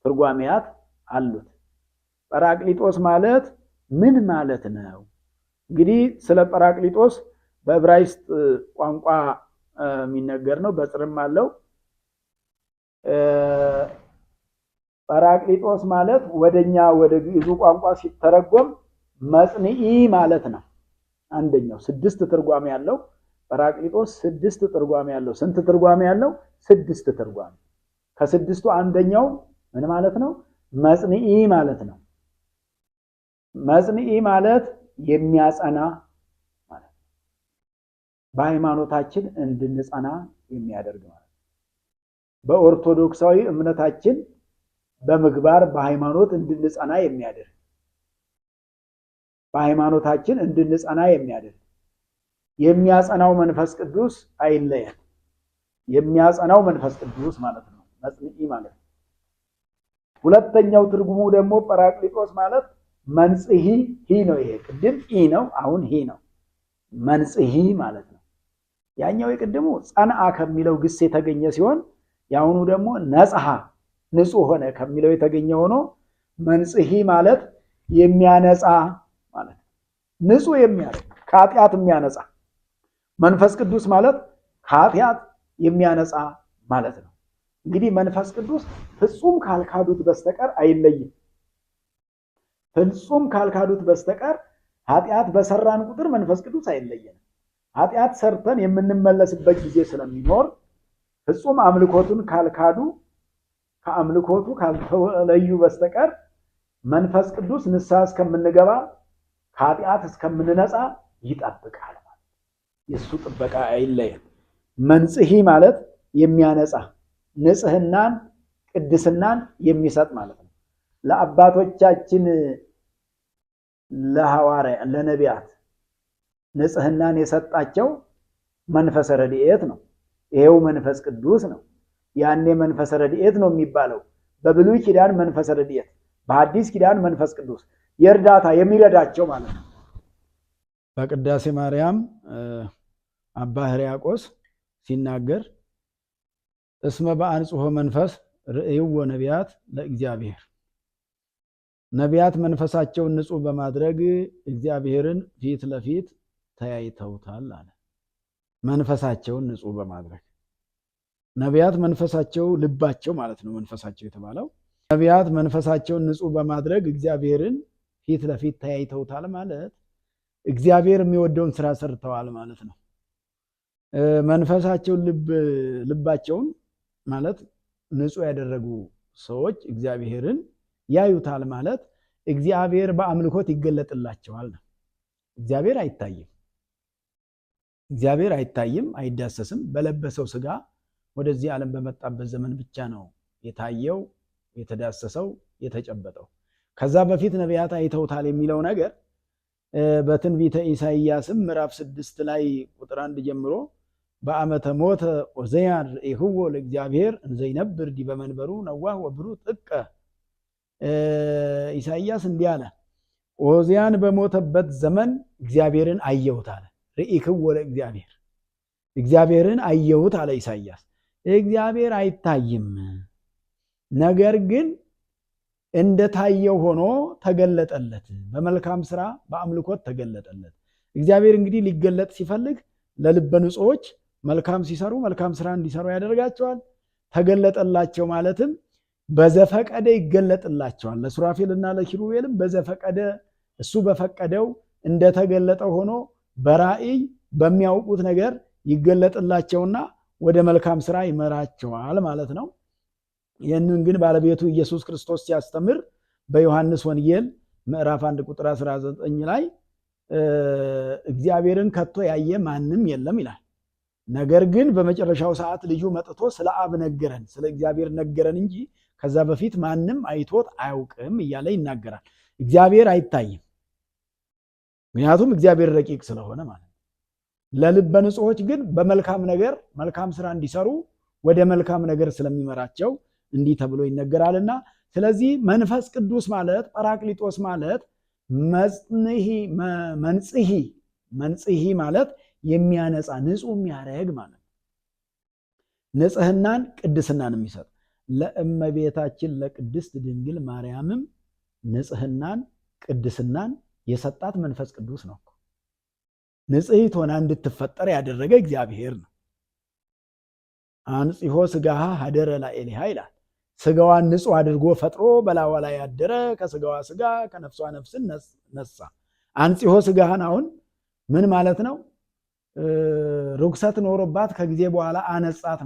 Speaker 1: ትርጓሜያት አሉት። ጰራቅሊጦስ ማለት ምን ማለት ነው? እንግዲህ ስለ ጰራቅሊጦስ በዕብራይስጥ ቋንቋ የሚነገር ነው፣ በጽርም አለው። ጰራቅሊጦስ ማለት ወደኛ ወደ ግዕዙ ቋንቋ ሲተረጎም መጽንዒ ማለት ነው። አንደኛው 6 ትርጓሜ ያለው ጰራቅሊጦስ 6 ትርጓሜ ያለው። ስንት ትርጓሜ ያለው? 6 ትርጓሜ። ከ6ቱ አንደኛው ምን ማለት ነው? መጽንዒ ማለት ነው። መጽንዒ ማለት የሚያጸና ማለት ነው። በሃይማኖታችን እንድንጸና የሚያደርግ ማለት ነው። በኦርቶዶክሳዊ እምነታችን በምግባር በሃይማኖት እንድንጸና የሚያደርግ በሃይማኖታችን እንድንጸና የሚያደርግ የሚያጸናው መንፈስ ቅዱስ አይለየን። የሚያጸናው መንፈስ ቅዱስ ማለት ነው መጽንዒ ማለት ነው። ሁለተኛው ትርጉሙ ደግሞ ጰራቅሊጦስ ማለት መንጽሒ ሂ ነው። ይሄ ቅድም ኢ ነው፣ አሁን ሂ ነው። መንጽሒ ማለት ነው። ያኛው የቅድሙ ጸንዓ ከሚለው ግስ የተገኘ ሲሆን ያሁኑ ደግሞ ነጽሐ ንጹህ ሆነ ከሚለው የተገኘ ሆኖ መንጽሒ ማለት የሚያነጻ ማለት ነው። ንጹህ የሚያደርግ ከኃጢአት የሚያነጻ። መንፈስ ቅዱስ ማለት ከኃጢአት የሚያነጻ ማለት ነው። እንግዲህ መንፈስ ቅዱስ ፍጹም ካልካዱት በስተቀር አይለይም። ፍጹም ካልካዱት በስተቀር ኃጢአት በሰራን ቁጥር መንፈስ ቅዱስ አይለየንም። ኃጢአት ሰርተን የምንመለስበት ጊዜ ስለሚኖር ፍጹም አምልኮቱን ካልካዱ ከአምልኮቱ ካልተለዩ በስተቀር መንፈስ ቅዱስ ንስሐ እስከምንገባ ከኃጢአት እስከምንነጻ ይጠብቃል ማለት። የእሱ ጥበቃ አይለየን። መንጽሒ ማለት የሚያነጻ ንጽህናን ቅድስናን የሚሰጥ ማለት ነው። ለአባቶቻችን ለሐዋርያ ለነቢያት ንጽህናን የሰጣቸው መንፈሰ ረድኤት ነው። ይሄው መንፈስ ቅዱስ ነው። ያኔ መንፈሰ ረድኤት ነው የሚባለው። በብሉይ ኪዳን መንፈሰ ረድኤት፣ በሐዲስ ኪዳን መንፈስ ቅዱስ የእርዳታ የሚረዳቸው ማለት ነው። በቅዳሴ ማርያም አባ ሕርያቆስ ሲናገር እስመ በአንጽሖ መንፈስ ርእይዎ ነቢያት ለእግዚአብሔር፣ ነቢያት መንፈሳቸውን ንጹህ በማድረግ እግዚአብሔርን ፊት ለፊት ተያይተውታል አለ። መንፈሳቸውን ንጹህ በማድረግ ነቢያት መንፈሳቸው ልባቸው ማለት ነው። መንፈሳቸው የተባለው ነቢያት መንፈሳቸውን ንጹህ በማድረግ እግዚአብሔርን ፊት ለፊት ተያይተውታል ማለት እግዚአብሔር የሚወደውን ስራ ሰርተዋል ማለት ነው። መንፈሳቸውን ልባቸውን ማለት ንጹህ ያደረጉ ሰዎች እግዚአብሔርን ያዩታል ማለት እግዚአብሔር በአምልኮት ይገለጥላቸዋል ነው። እግዚአብሔር አይታይም፣ አይዳሰስም። በለበሰው ስጋ ወደዚህ ዓለም በመጣበት ዘመን ብቻ ነው የታየው፣ የተዳሰሰው፣ የተጨበጠው። ከዛ በፊት ነቢያት አይተውታል የሚለው ነገር በትንቢተ ኢሳይያስም ምዕራፍ 6 ላይ ቁጥር 1 ጀምሮ በአመተ ሞተ ዖዝያን ርኢክዎ ለእግዚአብሔር እንዘ ይነብር ዲበ መንበሩ ነዋህ ወብሩህ ጥቀ። ኢሳይያስ እንዲህ አለ፣ ዖዝያን በሞተበት ዘመን እግዚአብሔርን አየሁት አለ። ርኢክዎ ለእግዚአብሔር፣ እግዚአብሔርን አየሁት አለ ኢሳይያስ። እግዚአብሔር አይታይም፣ ነገር ግን እንደታየው ሆኖ ተገለጠለት። በመልካም ስራ በአምልኮት ተገለጠለት። እግዚአብሔር እንግዲህ ሊገለጥ ሲፈልግ ለልበ ንጹሖች መልካም ሲሰሩ መልካም ስራ እንዲሰሩ ያደርጋቸዋል። ተገለጠላቸው ማለትም በዘፈቀደ ይገለጥላቸዋል። ለሱራፌልና ለኪሩቤልም በዘፈቀደ እሱ በፈቀደው እንደተገለጠው ሆኖ በራእይ በሚያውቁት ነገር ይገለጥላቸውና ወደ መልካም ስራ ይመራቸዋል ማለት ነው። ይህንን ግን ባለቤቱ ኢየሱስ ክርስቶስ ሲያስተምር በዮሐንስ ወንጌል ምዕራፍ 1 ቁጥር 19 ላይ እግዚአብሔርን ከቶ ያየ ማንም የለም ይላል። ነገር ግን በመጨረሻው ሰዓት ልጁ መጥቶ ስለ አብ ነገረን፣ ስለ እግዚአብሔር ነገረን እንጂ ከዛ በፊት ማንም አይቶት አያውቅም እያለ ይናገራል። እግዚአብሔር አይታይም፣ ምክንያቱም እግዚአብሔር ረቂቅ ስለሆነ ማለት ነው። ለልበ ንጹሖች ግን በመልካም ነገር መልካም ስራ እንዲሰሩ ወደ መልካም ነገር ስለሚመራቸው እንዲህ ተብሎ ይነገራልና፣ ስለዚህ መንፈስ ቅዱስ ማለት ጰራቅሊጦስ ማለት መንጽሂ ማለት የሚያነጻ ንጹህ የሚያረግ ማለት ነው። ንጽህናን ቅድስናን የሚሰጥ ለእመቤታችን ለቅድስት ድንግል ማርያምም ንጽህናን ቅድስናን የሰጣት መንፈስ ቅዱስ ነው። ንጽሕት ሆና እንድትፈጠር ያደረገ እግዚአብሔር ነው። አንጽሖ ስጋሃ ሀደረ ላዕሌሃ ይላል። ስጋዋን ንጹህ አድርጎ ፈጥሮ በላዋ ላይ ያደረ፣ ከስጋዋ ስጋ ከነፍሷ ነፍስን ነሳ። አንጽሖ ስጋሃን አሁን ምን ማለት ነው? ርኩሰት ኖሮባት ከጊዜ በኋላ አነጻት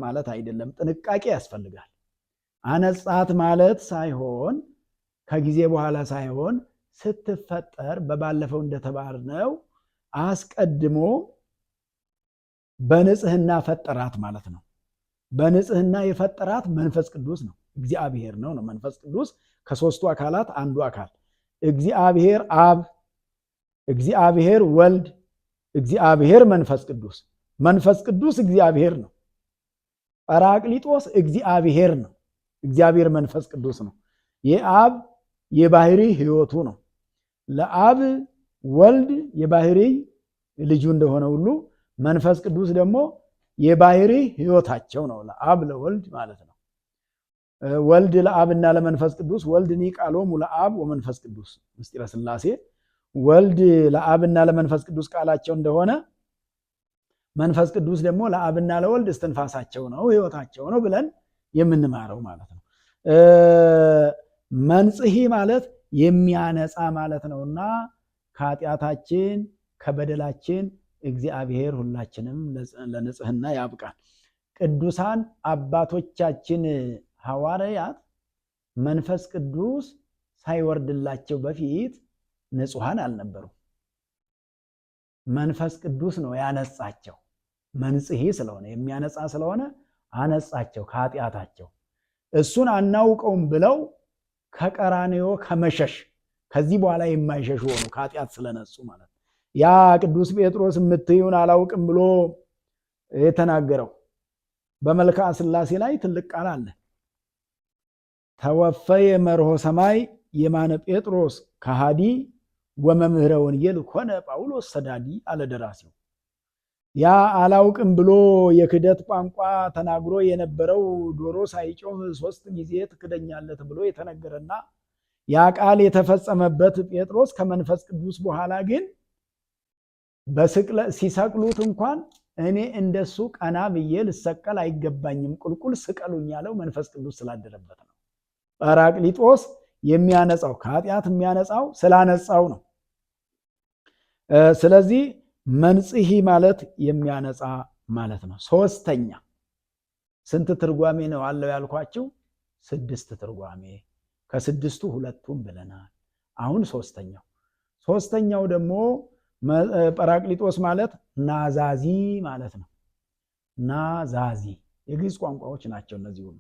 Speaker 1: ማለት አይደለም። ጥንቃቄ ያስፈልጋል። አነጻት ማለት ሳይሆን ከጊዜ በኋላ ሳይሆን ስትፈጠር በባለፈው እንደተባልነው አስቀድሞ በንጽህና ፈጠራት ማለት ነው። በንጽህና የፈጠራት መንፈስ ቅዱስ ነው፣ እግዚአብሔር ነው። መንፈስ ቅዱስ ከሶስቱ አካላት አንዱ አካል፣ እግዚአብሔር አብ፣ እግዚአብሔር ወልድ፣ እግዚአብሔር መንፈስ ቅዱስ። መንፈስ ቅዱስ እግዚአብሔር ነው። ጰራቅሊጦስ እግዚአብሔር ነው። እግዚአብሔር መንፈስ ቅዱስ ነው። የአብ የባህሪ ህይወቱ ነው። ለአብ ወልድ የባህሪ ልጁ እንደሆነ ሁሉ መንፈስ ቅዱስ ደግሞ የባህሪ ህይወታቸው ነው። ለአብ ለወልድ ማለት ነው። ወልድ ለአብና ለመንፈስ ቅዱስ ወልድኒ ቃሎሙ ለአብ ወመንፈስ ቅዱስ ምስጢረ ሥላሴ። ወልድ ለአብና ለመንፈስ ቅዱስ ቃላቸው እንደሆነ መንፈስ ቅዱስ ደግሞ ለአብና ለወልድ እስትንፋሳቸው ነው፣ ህይወታቸው ነው ብለን የምንማረው ማለት ነው። መንጽሂ ማለት የሚያነጻ ማለት ነውና ከኃጢአታችን ከበደላችን እግዚአብሔር ሁላችንም ለንጽህና ያብቃል። ቅዱሳን አባቶቻችን ሐዋርያት መንፈስ ቅዱስ ሳይወርድላቸው በፊት ንጹሐን አልነበሩ። መንፈስ ቅዱስ ነው ያነጻቸው። መንጽሂ ስለሆነ የሚያነጻ ስለሆነ አነጻቸው ከኃጢአታቸው። እሱን አናውቀውም ብለው ከቀራንዮ ከመሸሽ ከዚህ በኋላ የማይሸሹ ሆኑ ከኃጢአት ስለነጹ ማለት ነው። ያ ቅዱስ ጴጥሮስ የምትዩን አላውቅም ብሎ የተናገረው በመልክዓ ሥላሴ ላይ ትልቅ ቃል አለ። ተወፈየ መርሆ ሰማይ የማነ ጴጥሮስ ከሃዲ ወመምህረ ወንጌል ኮነ ጳውሎስ ሰዳዲ አለ ደራሲው። ያ አላውቅም ብሎ የክደት ቋንቋ ተናግሮ የነበረው ዶሮ ሳይጮህ 3 ጊዜ ትክደኛለህ ብሎ የተነገረና ያ ቃል የተፈጸመበት ጴጥሮስ ከመንፈስ ቅዱስ በኋላ ግን ሲሰቅሉት እንኳን እኔ እንደሱ ቀና ብዬ ልሰቀል አይገባኝም፣ ቁልቁል ስቀሉኝ ያለው መንፈስ ቅዱስ ስላደረበት ነው። ጰራቅሊጦስ የሚያነጻው ከኃጢአት የሚያነጻው ስላነጻው ነው። ስለዚህ መንጽሂ ማለት የሚያነጻ ማለት ነው። ሶስተኛ ስንት ትርጓሜ ነው አለው ያልኳችሁ? 6 ትርጓሜ። ከ6ቱ 2ቱን ብለናል። አሁን ሶስተኛው ደግሞ ጰራቅሊጦስ ማለት ናዛዚ ማለት ነው። ናዛዚ የግዕዝ ቋንቋዎች ናቸው እነዚህ ሁሉ።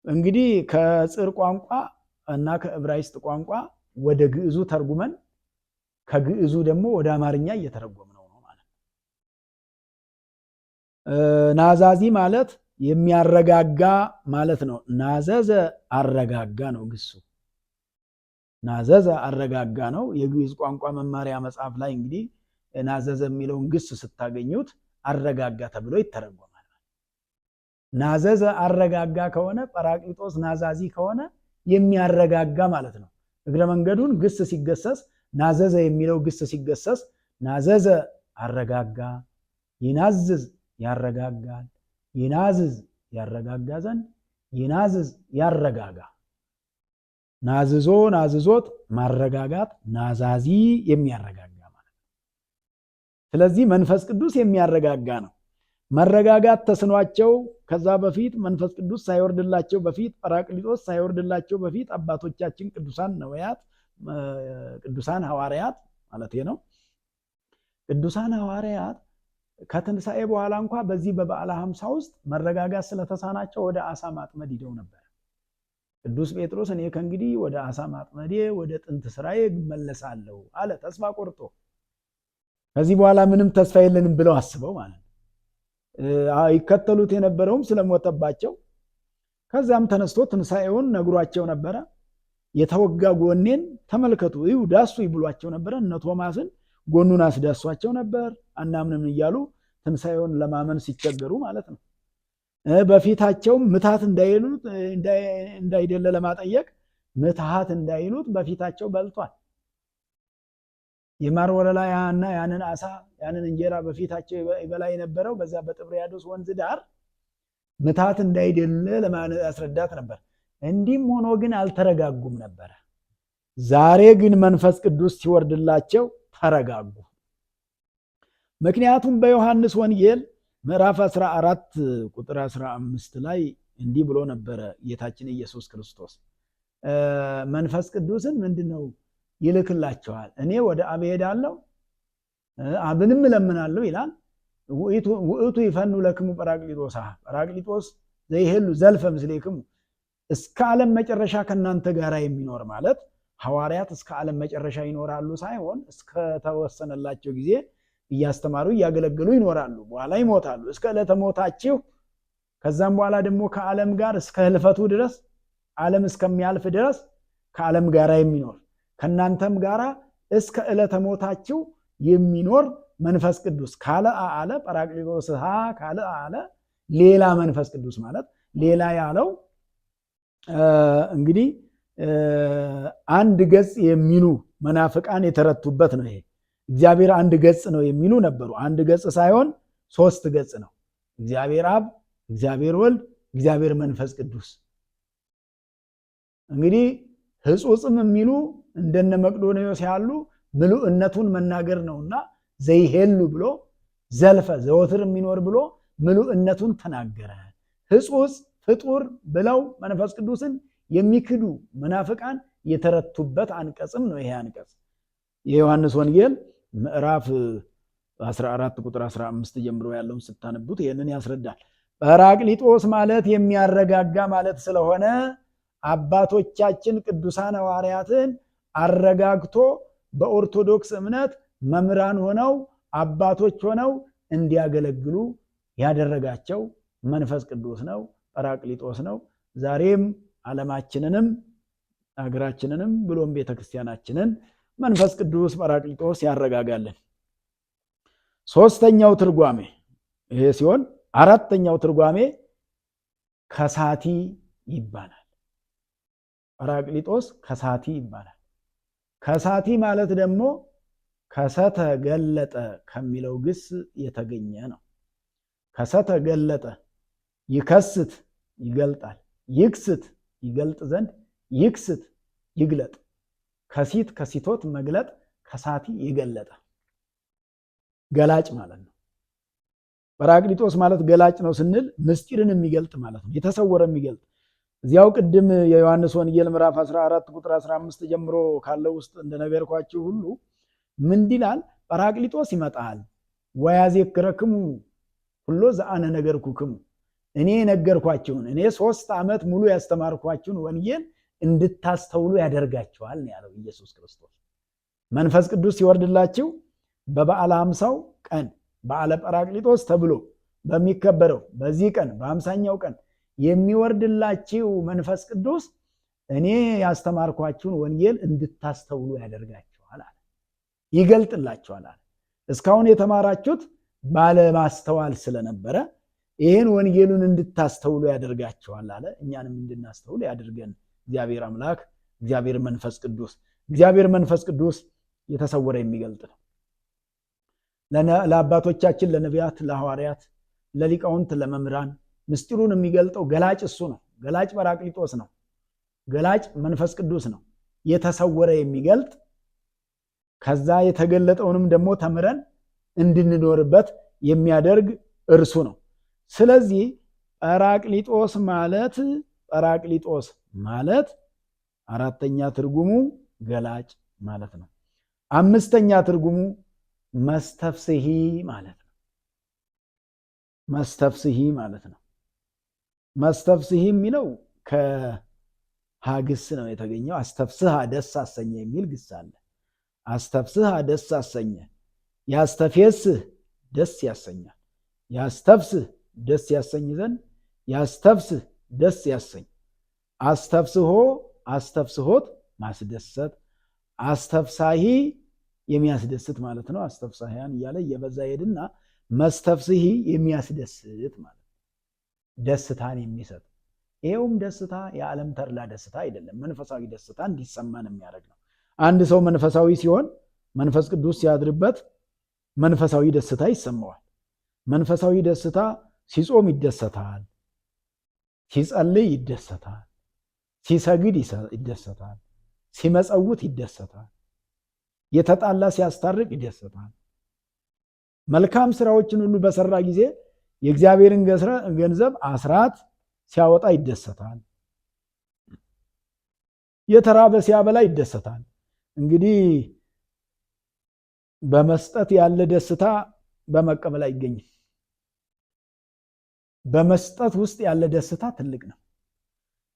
Speaker 1: እንግዲህ ከጽር ቋንቋ እና ከዕብራይስጥ ቋንቋ ወደ ግዕዙ ተርጉመን ከግዕዙ ደግሞ ወደ አማርኛ እየተረጎምነው ነው ማለት ነው። ናዛዚ ማለት የሚያረጋጋ ማለት ነው። ናዘዘ አረጋጋ ነው ግሱ። ናዘዘ አረጋጋ ነው። የግዕዝ ቋንቋ መማሪያ መጽሐፍ ላይ እንግዲህ ናዘዘ የሚለውን ግስ ስታገኙት አረጋጋ ተብሎ ይተረጎማል። ናዘዘ አረጋጋ ከሆነ ጰራቅሊጦስ ናዛዚ ከሆነ የሚያረጋጋ ማለት ነው። እግረ መንገዱን ግስ ሲገሰስ ናዘዘ የሚለው ግስ ሲገሰስ ናዘዘ አረጋጋ፣ ይናዝዝ ያረጋጋል፣ ይናዝዝ ያረጋጋ ዘንድ፣ ይናዝዝ ያረጋጋ። ናዝዞ ናዝዞት ማረጋጋት፣ ናዛዚ የሚያረጋጋ ማለት ነው። ስለዚህ መንፈስ ቅዱስ የሚያረጋጋ ነው። መረጋጋት ተስኗቸው ከዛ በፊት መንፈስ ቅዱስ ሳይወርድላቸው በፊት ጰራቅሊጦስ ሳይወርድላቸው በፊት አባቶቻችን ቅዱሳን ነቢያት፣ ቅዱሳን ሐዋርያት ማለት ነው። ቅዱሳን ሐዋርያት ከትንሣኤ በኋላ እንኳ በዚህ በበዓለ ሀምሳ ውስጥ መረጋጋት ስለተሳናቸው ወደ አሳ ማጥመድ ሂደው ነበር። ቅዱስ ጴጥሮስ እኔ ከእንግዲህ ወደ አሳ ማጥመዴ ወደ ጥንት ስራዬ እመለሳለሁ አለ፣ ተስፋ ቆርጦ። ከዚህ በኋላ ምንም ተስፋ የለንም ብለው አስበው ማለት ነው። ይከተሉት የነበረውም ስለሞተባቸው ከዚያም ተነስቶ ትንሣኤውን ነግሯቸው ነበረ። የተወጋ ጎኔን ተመልከቱ ይሁ ዳሱ ይብሏቸው ነበረ። እነ ቶማስን ጎኑን አስዳሷቸው ነበር። አናምንም እያሉ ትንሣኤውን ለማመን ሲቸገሩ ማለት ነው። በፊታቸው ምታት እንዳይሉት እንዳይደለ ለማጠየቅ ምትሃት እንዳይሉት በፊታቸው በልቷል። የማር ወለላ እና ያንን አሳ ያንን እንጀራ በፊታቸው ይበላ የነበረው በዛ በጥብርያዶስ ወንዝ ዳር ምታት እንዳይደለ ለማስረዳት ነበር። እንዲህም ሆኖ ግን አልተረጋጉም ነበረ። ዛሬ ግን መንፈስ ቅዱስ ሲወርድላቸው ተረጋጉ። ምክንያቱም በዮሐንስ ወንጌል ምዕራፍ 14 ቁጥር 15 ላይ እንዲህ ብሎ ነበረ ጌታችን ኢየሱስ ክርስቶስ መንፈስ ቅዱስን ምንድነው ይልክላቸዋል። እኔ ወደ አብ እሄዳለሁ አብንም እለምናለሁ ይላል። ውእቱ ይፈኑ ለክሙ ጰራቅሊጦስ፣ ጰራቅሊጦስ ዘይሄሉ ዘልፈ ምስሌክሙ፣ እስከ ዓለም መጨረሻ ከእናንተ ጋር የሚኖር ማለት ሐዋርያት እስከ ዓለም መጨረሻ ይኖራሉ ሳይሆን እስከ ተወሰነላቸው ጊዜ እያስተማሩ እያገለገሉ ይኖራሉ። በኋላ ይሞታሉ እስከ ዕለተ ሞታቸው። ከዛም በኋላ ደግሞ ከዓለም ጋር እስከ ህልፈቱ ድረስ ዓለም እስከሚያልፍ ድረስ ከዓለም ጋር የሚኖር ከናንተም ጋራ እስከ ዕለተ ሞታችሁ የሚኖር መንፈስ ቅዱስ ካለ አለ ጰራቅሊጦስ ካለ አለ ሌላ መንፈስ ቅዱስ ማለት ሌላ ያለው እንግዲህ አንድ ገጽ የሚሉ መናፍቃን የተረቱበት ነው። ይሄ እግዚአብሔር አንድ ገጽ ነው የሚሉ ነበሩ። አንድ ገጽ ሳይሆን 3 ገጽ ነው። እግዚአብሔር አብ፣ እግዚአብሔር ወልድ፣ እግዚአብሔር መንፈስ ቅዱስ። እንግዲህ ሕጹጽም የሚሉ እንደነ መቅዶንዮስ ያሉ ምሉእነቱን መናገር ነውና ዘይሄሉ ብሎ ዘልፈ ዘወትር የሚኖር ብሎ ምሉእነቱን ተናገረ። ሕጹጽ ፍጡር ብለው መንፈስ ቅዱስን የሚክዱ መናፍቃን የተረቱበት አንቀጽም ነው ይሄ አንቀጽ። የዮሐንስ ወንጌል ምዕራፍ 14 ቁጥር 15 ጀምሮ ያለውን ስታነቡት ይሄንን ያስረዳል። ጰራቅሊጦስ ማለት የሚያረጋጋ ማለት ስለሆነ አባቶቻችን ቅዱሳን ሐዋርያትን አረጋግቶ በኦርቶዶክስ እምነት መምህራን ሆነው አባቶች ሆነው እንዲያገለግሉ ያደረጋቸው መንፈስ ቅዱስ ነው፣ ጰራቅሊጦስ ነው። ዛሬም ዓለማችንንም ሀገራችንንም ብሎም ቤተክርስቲያናችንን መንፈስ ቅዱስ ጰራቅሊጦስ ያረጋጋልን። ሶስተኛው ትርጓሜ ይሄ ሲሆን አራተኛው ትርጓሜ ከሳቲ ይባላል። ጰራቅሊጦስ ከሳቲ ይባላል። ከሳቲ ማለት ደግሞ ከሰተ ገለጠ ከሚለው ግስ የተገኘ ነው። ከሰተ ገለጠ ይከስት ይገልጣል፣ ይክስት ይገልጥ ዘንድ፣ ይክስት ይግለጥ፣ ከሲት ከሲቶት መግለጥ፣ ከሳቲ የገለጠ ገላጭ ማለት ነው። ጰራቅሊጦስ ማለት ገላጭ ነው ስንል ምስጢርን የሚገልጥ ማለት ነው፣ የተሰወረ የሚገልጥ። እዚያው ቅድም የዮሐንስ ወንጌል ምዕራፍ 14 ቁጥር 15 ጀምሮ ካለው ውስጥ እንደነገርኳችሁ ሁሉ ምን ይላል? ጰራቅሊጦስ ይመጣል ወያዜክረክሙ ሁሎ ዘአነ ነገርኩክሙ፣ እኔ የነገርኳችሁን እኔ 3 ዓመት ሙሉ ያስተማርኳችሁን ወንጌል እንድታስተውሉ ያደርጋችኋል ነው ያለው ኢየሱስ ክርስቶስ። መንፈስ ቅዱስ ሲወርድላችሁ በበዓለ ሃምሳው ቀን በዓለ ጰራቅሊጦስ ተብሎ በሚከበረው በዚህ ቀን በ50ኛው ቀን የሚወርድላችሁ መንፈስ ቅዱስ እኔ ያስተማርኳችሁን ወንጌል እንድታስተውሉ ያደርጋችኋል አለ፣ ይገልጥላችኋል አለ። እስካሁን የተማራችሁት ባለማስተዋል ስለነበረ ይህን ወንጌሉን እንድታስተውሉ ያደርጋችኋል አለ። እኛንም እንድናስተውሉ ያድርገን እግዚአብሔር አምላክ፣ እግዚአብሔር መንፈስ ቅዱስ። እግዚአብሔር መንፈስ ቅዱስ የተሰወረ የሚገልጥ ነው። ለአባቶቻችን ለነቢያት፣ ለሐዋርያት፣ ለሊቃውንት፣ ለመምህራን ምስጢሩን የሚገልጠው ገላጭ እሱ ነው። ገላጭ ጰራቅሊጦስ ነው። ገላጭ መንፈስ ቅዱስ ነው። የተሰወረ የሚገልጥ ከዛ የተገለጠውንም ደግሞ ተምረን እንድንኖርበት የሚያደርግ እርሱ ነው። ስለዚህ ጰራቅሊጦስ ማለት አራተኛ ትርጉሙ ገላጭ ማለት ነው። አምስተኛ ትርጉሙ መስተፍስሒ ማለት ነው። መስተፍስሒ ማለት ነው። መስተፍስሒ የሚለው ከሀግስ ነው የተገኘው። አስተፍስሐ ደስ አሰኘ የሚል ግስ አለ። አስተፍስሐ ደስ አሰኘ፣ ያስተፌስህ ደስ ያሰኛል፣ ያስተፍስህ ደስ ያሰኝ ዘንድ ያስተፍስህ ደስ ያሰኝ፣ አስተፍስሆ አስተፍስሆት ማስደሰት፣ አስተፍሳሂ የሚያስደስት ማለት ነው። አስተፍሳሂያን እያለ እየበዛ ሄድና መስተፍስሒ የሚያስደስት ማለት ደስታን የሚሰጥ። ይሄውም ደስታ የዓለም ተድላ ደስታ አይደለም፣ መንፈሳዊ ደስታ እንዲሰማን የሚያደርግ ነው። አንድ ሰው መንፈሳዊ ሲሆን መንፈስ ቅዱስ ሲያድርበት መንፈሳዊ ደስታ ይሰማዋል። መንፈሳዊ ደስታ ሲጾም ይደሰታል፣ ሲጸልይ ይደሰታል፣ ሲሰግድ ይደሰታል፣ ሲመጸውት ይደሰታል፣ የተጣላ ሲያስታርቅ ይደሰታል። መልካም ስራዎችን ሁሉ በሰራ ጊዜ የእግዚአብሔርን ገንዘብ አስራት ሲያወጣ ይደሰታል። የተራበ ሲያበላ ይደሰታል። እንግዲህ በመስጠት ያለ ደስታ በመቀበል አይገኝም። በመስጠት ውስጥ ያለ ደስታ ትልቅ ነው።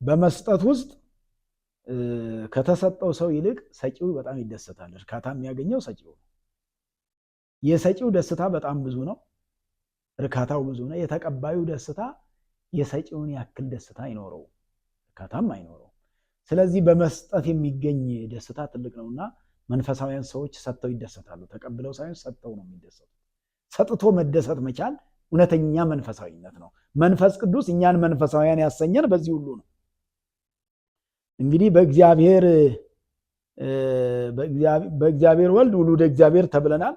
Speaker 1: በመስጠት ውስጥ ከተሰጠው ሰው ይልቅ ሰጪው በጣም ይደሰታል። እርካታ የሚያገኘው ሰጪው ነው። የሰጪው ደስታ በጣም ብዙ ነው፣ እርካታው ብዙ ነው። የተቀባዩ ደስታ የሰጪውን ያክል ደስታ አይኖረው፣ እርካታም አይኖረው። ስለዚህ በመስጠት የሚገኝ ደስታ ትልቅ ነውና መንፈሳውያን ሰዎች ሰጥተው ይደሰታሉ። ተቀብለው ሳይሆን ሰጥተው ነው የሚደሰቱት። ሰጥቶ መደሰት መቻል እውነተኛ መንፈሳዊነት ነው። መንፈስ ቅዱስ እኛን መንፈሳውያን ያሰኘን በዚህ ሁሉ ነው። እንግዲህ በእግዚአብሔር ወልድ ውሉደ እግዚአብሔር ተብለናል።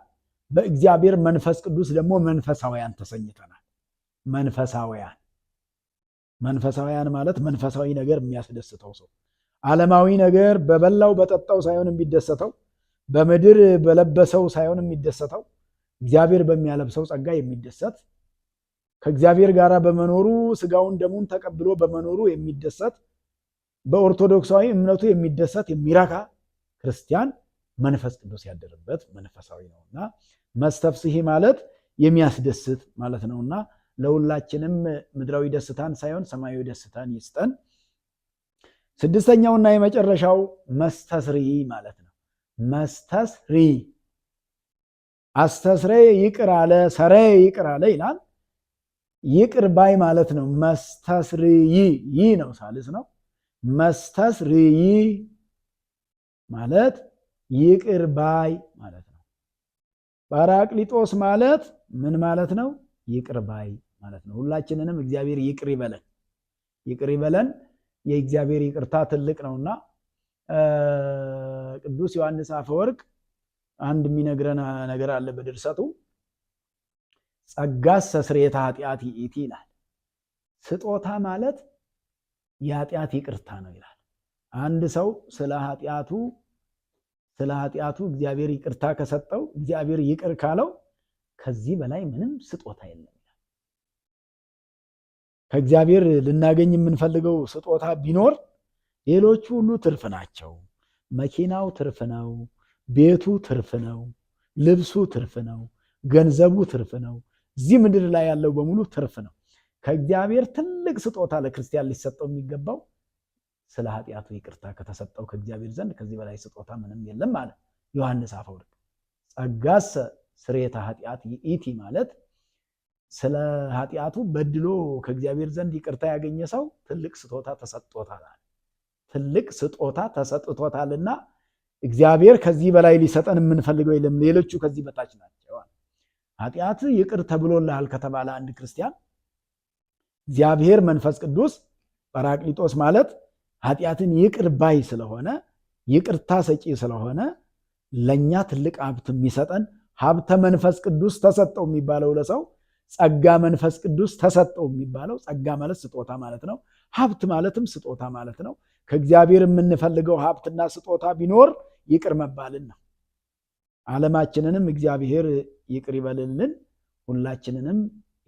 Speaker 1: በእግዚአብሔር መንፈስ ቅዱስ ደግሞ መንፈሳውያን ተሰኝተናል። መንፈሳውያን ማለት መንፈሳዊ ነገር የሚያስደስተው ሰው፣ ዓለማዊ ነገር በበላው በጠጣው ሳይሆን የሚደሰተው፣ በምድር በለበሰው ሳይሆን የሚደሰተው፣ እግዚአብሔር በሚያለብሰው ጸጋ የሚደሰት፣ ከእግዚአብሔር ጋር በመኖሩ ስጋውን ደሙን ተቀብሎ በመኖሩ የሚደሰት፣ በኦርቶዶክሳዊ እምነቱ የሚደሰት የሚረካ ክርስቲያን መንፈስ ቅዱስ ያደረበት መንፈሳዊ ነውና መስተፍስሒ ማለት የሚያስደስት ማለት ነውና ለሁላችንም ምድራዊ ደስታን ሳይሆን ሰማያዊ ደስታን ይስጠን። ስድስተኛውና የመጨረሻው መስተስሪ ማለት ነው። መስተስሪ አስተስሬ ይቅር አለ፣ ሰሬ ይቅር አለ ይላል። ይቅር ባይ ማለት ነው። መስተስርይ ይ ነው፣ ሳልስ ነው። መስተስርይ ማለት ይቅር ባይ ማለት ነው። ጰራቅሊጦስ ማለት ምን ማለት ነው? ይቅር ባይ ማለት ነው። ሁላችንንም እግዚአብሔር ይቅር ይበለን፣ ይቅር ይበለን። የእግዚአብሔር ይቅርታ ትልቅ ነውና ቅዱስ ዮሐንስ አፈወርቅ አንድ የሚነግረን ነገር አለ በድርሰቱ። ጸጋሰ ስርየተ ኃጢአት ይእቲ ይላል። ስጦታ ማለት የኃጢአት ይቅርታ ነው ይላል። አንድ ሰው ስለ ኃጢአቱ እግዚአብሔር ይቅርታ ከሰጠው፣ እግዚአብሔር ይቅር ካለው ከዚህ በላይ ምንም ስጦታ የለም። ከእግዚአብሔር ልናገኝ የምንፈልገው ስጦታ ቢኖር ሌሎቹ ሁሉ ትርፍ ናቸው። መኪናው ትርፍ ነው፣ ቤቱ ትርፍ ነው፣ ልብሱ ትርፍ ነው፣ ገንዘቡ ትርፍ ነው። እዚህ ምድር ላይ ያለው በሙሉ ትርፍ ነው። ከእግዚአብሔር ትልቅ ስጦታ ለክርስቲያን ሊሰጠው የሚገባው ስለ ኃጢአቱ ይቅርታ ከተሰጠው ከእግዚአብሔር ዘንድ ከዚህ በላይ ስጦታ ምንም የለም ማለት ዮሐንስ አፈወርቅ። ጸጋሰ ስርየተ ኃጢአት ይእቲ ማለት ስለ ኃጢአቱ በድሎ ከእግዚአብሔር ዘንድ ይቅርታ ያገኘ ሰው ትልቅ ስጦታ ተሰጥቶታል። ትልቅ ስጦታ ተሰጥቶታልና እግዚአብሔር ከዚህ በላይ ሊሰጠን የምንፈልገው የለም። ሌሎቹ ከዚህ በታች ናቸው። ኃጢአት ይቅር ተብሎልሃል ከተባለ አንድ ክርስቲያን እግዚአብሔር መንፈስ ቅዱስ ጰራቅሊጦስ ማለት ኃጢአትን ይቅር ባይ ስለሆነ ይቅርታ ሰጪ ስለሆነ ለኛ ትልቅ ሀብት የሚሰጠን ሀብተ መንፈስ ቅዱስ ተሰጠው የሚባለው ለሰው ጸጋ መንፈስ ቅዱስ ተሰጠው የሚባለው ጸጋ ማለት ስጦታ ማለት ነው። ሀብት ማለትም ስጦታ ማለት ነው። ከእግዚአብሔር የምንፈልገው ሀብትና ስጦታ ቢኖር ይቅር መባልን ነው። ዓለማችንንም እግዚአብሔር ይቅር ይበልልን፣ ሁላችንንም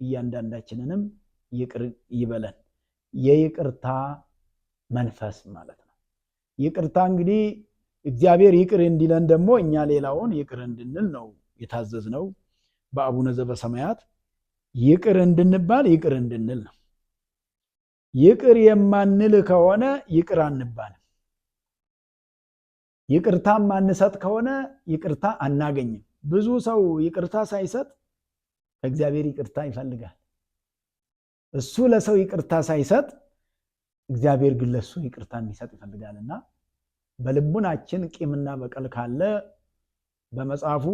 Speaker 1: እያንዳንዳችንንም ይቅር ይበለን። የይቅርታ መንፈስ ማለት ነው። ይቅርታ እንግዲህ እግዚአብሔር ይቅር እንዲለን ደግሞ እኛ ሌላውን ይቅር እንድንል ነው የታዘዝነው። በአቡነ ዘበሰማያት ይቅር እንድንባል ይቅር እንድንል ነው። ይቅር የማንል ከሆነ ይቅር አንባልም። ይቅርታ ማንሰጥ ከሆነ ይቅርታ አናገኝም። ብዙ ሰው ይቅርታ ሳይሰጥ ከእግዚአብሔር ይቅርታ ይፈልጋል። እሱ ለሰው ይቅርታ ሳይሰጥ እግዚአብሔር ግን ለሱ ይቅርታ እንዲሰጥ ይፈልጋልና በልቡናችን ቂምና በቀል ካለ በመጽሐፉ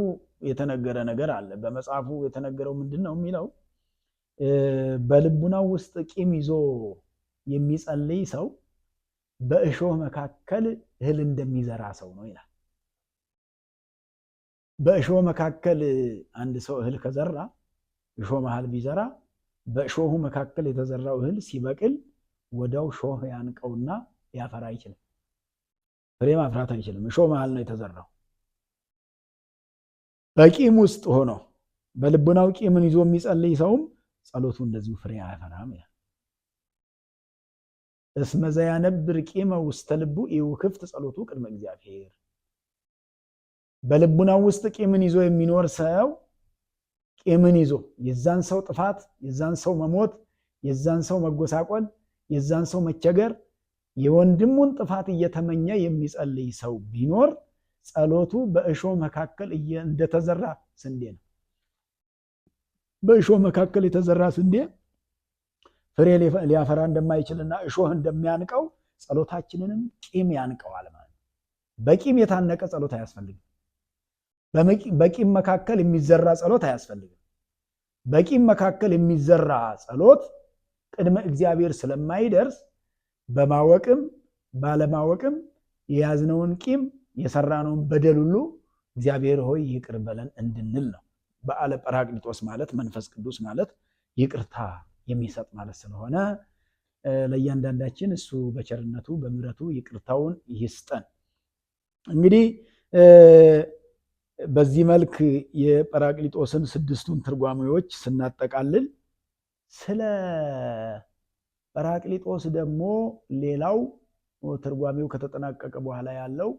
Speaker 1: የተነገረ ነገር አለ። በመጽሐፉ የተነገረው ምንድነው የሚለው? በልቡናው ውስጥ ቂም ይዞ የሚጸልይ ሰው በእሾህ መካከል እህል እንደሚዘራ ሰው ነው ይላል። በእሾህ መካከል አንድ ሰው እህል ከዘራ እሾህ መሃል ቢዘራ በእሾሁ መካከል የተዘራው እህል ሲበቅል ወዲያው ሾህ ያንቀውና ሊያፈራ አይችልም። ፍሬ ማፍራት አይችልም። እሾህ መሃል ነው የተዘራው። በቂም ውስጥ ሆኖ በልቡናው ቂምን ይዞ የሚጸልይ ሰውም ጸሎቱ እንደዚሁ ፍሬ አያፈራም ይላል። እስመ ዘያነብር ቂመ ውስተ ልቡ ኢውክፍት ጸሎቱ ቅድመ እግዚአብሔር። በልቡናው ውስጥ ቂምን ይዞ የሚኖር ሰው ቂምን ይዞ የዛን ሰው ጥፋት፣ የዛን ሰው መሞት፣ የዛን ሰው መጎሳቆል፣ የዛን ሰው መቸገር፣ የወንድሙን ጥፋት እየተመኘ የሚጸልይ ሰው ቢኖር ጸሎቱ በእሾህ መካከል እንደተዘራ ስንዴ ነው። በእሾህ መካከል የተዘራ ስንዴ ፍሬ ሊያፈራ እንደማይችልና እሾህ እንደሚያንቀው ጸሎታችንንም ቂም ያንቀዋል ማለት ነው። በቂም የታነቀ ጸሎት አያስፈልግም። በቂም መካከል የሚዘራ ጸሎት አያስፈልግም። በቂም መካከል የሚዘራ ጸሎት ቅድመ እግዚአብሔር ስለማይደርስ በማወቅም ባለማወቅም የያዝነውን ቂም የሰራነውን በደል ሁሉ እግዚአብሔር ሆይ ይቅር በለን እንድንል ነው። በዓለ ጰራቅሊጦስ ማለት መንፈስ ቅዱስ ማለት ይቅርታ የሚሰጥ ማለት ስለሆነ ለእያንዳንዳችን እሱ በቸርነቱ በምሕረቱ ይቅርታውን ይስጠን። እንግዲህ በዚህ መልክ የጰራቅሊጦስን 6ቱን ትርጓሜዎች ስናጠቃልል ስለ ጰራቅሊጦስ ደግሞ ሌላው ትርጓሜው ከተጠናቀቀ በኋላ ያለው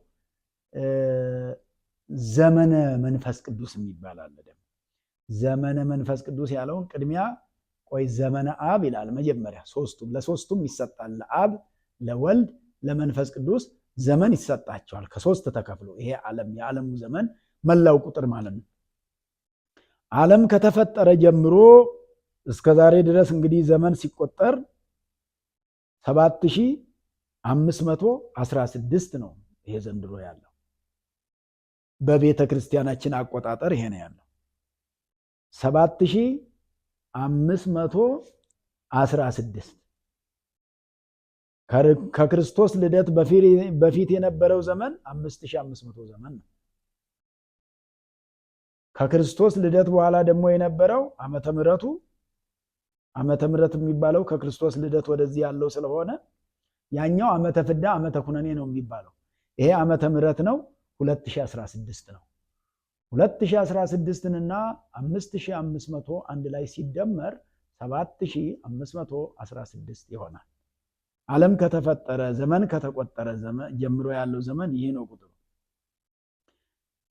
Speaker 1: ዘመነ መንፈስ ቅዱስ የሚባል አለ። ደግሞ ዘመነ መንፈስ ቅዱስ ያለውን ቅድሚያ ቆይ ዘመነ አብ ይላል መጀመሪያ። ለሶስቱም ይሰጣል። ለአብ ለወልድ ለመንፈስ ቅዱስ ዘመን ይሰጣቸዋል ከሶስት ተከፍሎ። ይሄ ዓለም የዓለሙ ዘመን መላው ቁጥር ማለት ነው። ዓለም ከተፈጠረ ጀምሮ እስከ ዛሬ ድረስ እንግዲህ ዘመን ሲቆጠር 7516 ነው። ይሄ ዘንድሮ ያለው በቤተ ክርስቲያናችን አቆጣጠር ይሄ ነው ያለው 7516። ከክርስቶስ ልደት በፊት የነበረው ዘመን 5500 ዘመን ነው። ከክርስቶስ ልደት በኋላ ደግሞ የነበረው ዓመተ ምሕረት የሚባለው ከክርስቶስ ልደት ወደዚህ ያለው ስለሆነ ያኛው ዓመተ ፍዳ ዓመተ ኩነኔ ነው የሚባለው። ይሄ ዓመተ ምሕረት ነው 2016 ነው። 2016ንና 5500 አንድ ላይ ሲደመር 7516 ይሆናል። ዓለም ከተፈጠረ ዘመን ከተቆጠረ ዘመን ጀምሮ ያለው ዘመን ይህ ነው ቁጥሩ።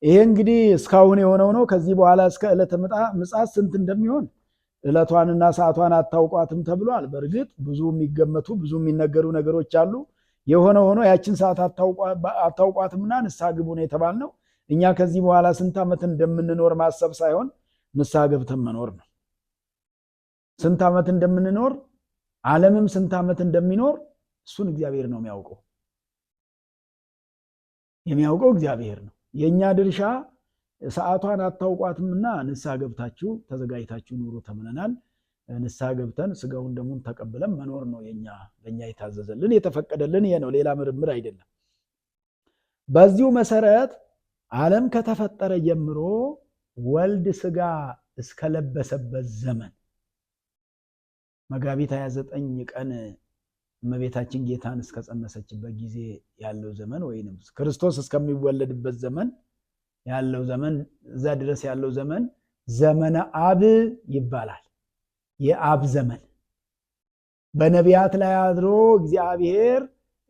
Speaker 1: ይሄ እንግዲህ እስካሁን የሆነው ነው። ከዚህ በኋላ እስከ ዕለተ ምጽአት ስንት እንደሚሆን ዕለቷንና ሰዓቷን አታውቋትም ተብሏል። በእርግጥ ብዙ የሚገመቱ ብዙ የሚነገሩ ነገሮች አሉ። የሆነ ሆኖ ያችን ሰዓት አታውቋትምና ንስሐ ግቡ ነው የተባልነው። እኛ ከዚህ በኋላ ስንት ዓመት እንደምንኖር ማሰብ ሳይሆን ንስሐ ገብተን መኖር ነው። ስንት ዓመት እንደምንኖር ዓለምም ስንት ዓመት እንደሚኖር እሱን እግዚአብሔር ነው የሚያውቀው እግዚአብሔር ነው። የኛ ድርሻ ሰዓቷን አታውቋትምና ንስሐ ገብታችሁ ተዘጋጅታችሁ ኑሩ ተብለናል። ንስሐ ገብተን ስጋውን ደሙን ተቀብለን መኖር ነው ለኛ የታዘዘልን የተፈቀደልን ይሄ ነው፣ ሌላ ምርምር አይደለም። በዚሁ መሰረት ዓለም ከተፈጠረ ጀምሮ ወልድ ስጋ እስከለበሰበት ዘመን መጋቢት 29 ቀን እመቤታችን ጌታን እስከጸነሰችበት ጊዜ ያለው ዘመን ወይንም ክርስቶስ እስከሚወለድበት ዘመን ያለው ዘመን እዛ ድረስ ያለው ዘመን ዘመነ አብ ይባላል። የአብ ዘመን በነቢያት ላይ አድሮ እግዚአብሔር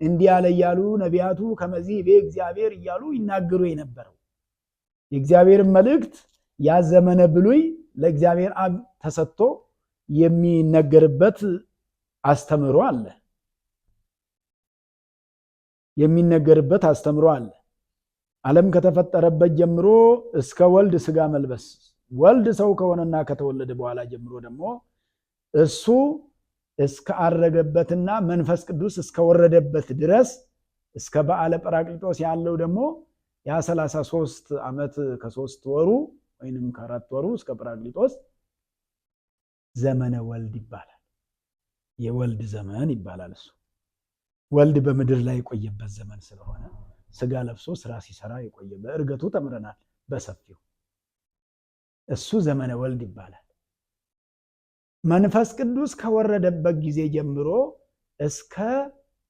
Speaker 1: እንዲህ ያለ እያሉ ነቢያቱ ከመዚህ እግዚአብሔር እያሉ ይናገሩ የነበረው የእግዚአብሔር መልእክት ያ ዘመነ ብሉይ ለእግዚአብሔር አብ ተሰጥቶ የሚነገርበት አስተምሮ አለ። ዓለም ከተፈጠረበት ጀምሮ እስከ ወልድ ስጋ መልበስ ወልድ ሰው ከሆነና ከተወለደ በኋላ ጀምሮ ደግሞ እሱ እስከ አረገበትና መንፈስ ቅዱስ እስከወረደበት ድረስ እስከ በዓለ ጰራቅሊጦስ ያለው ደግሞ ያ 33 ዓመት ከ3 ወሩ ወይንም ከ4 ወሩ እስከ ጰራቅሊጦስ ዘመነ ወልድ ይባላል። የወልድ ዘመን ይባላል። እሱ ወልድ በምድር ላይ የቆየበት ዘመን ስለሆነ ስጋ ለብሶ ስራ ሲሰራ የቆየ በእርገቱ ተምረናል በሰፊው። እሱ ዘመነ ወልድ ይባላል። መንፈስ ቅዱስ ከወረደበት ጊዜ ጀምሮ እስከ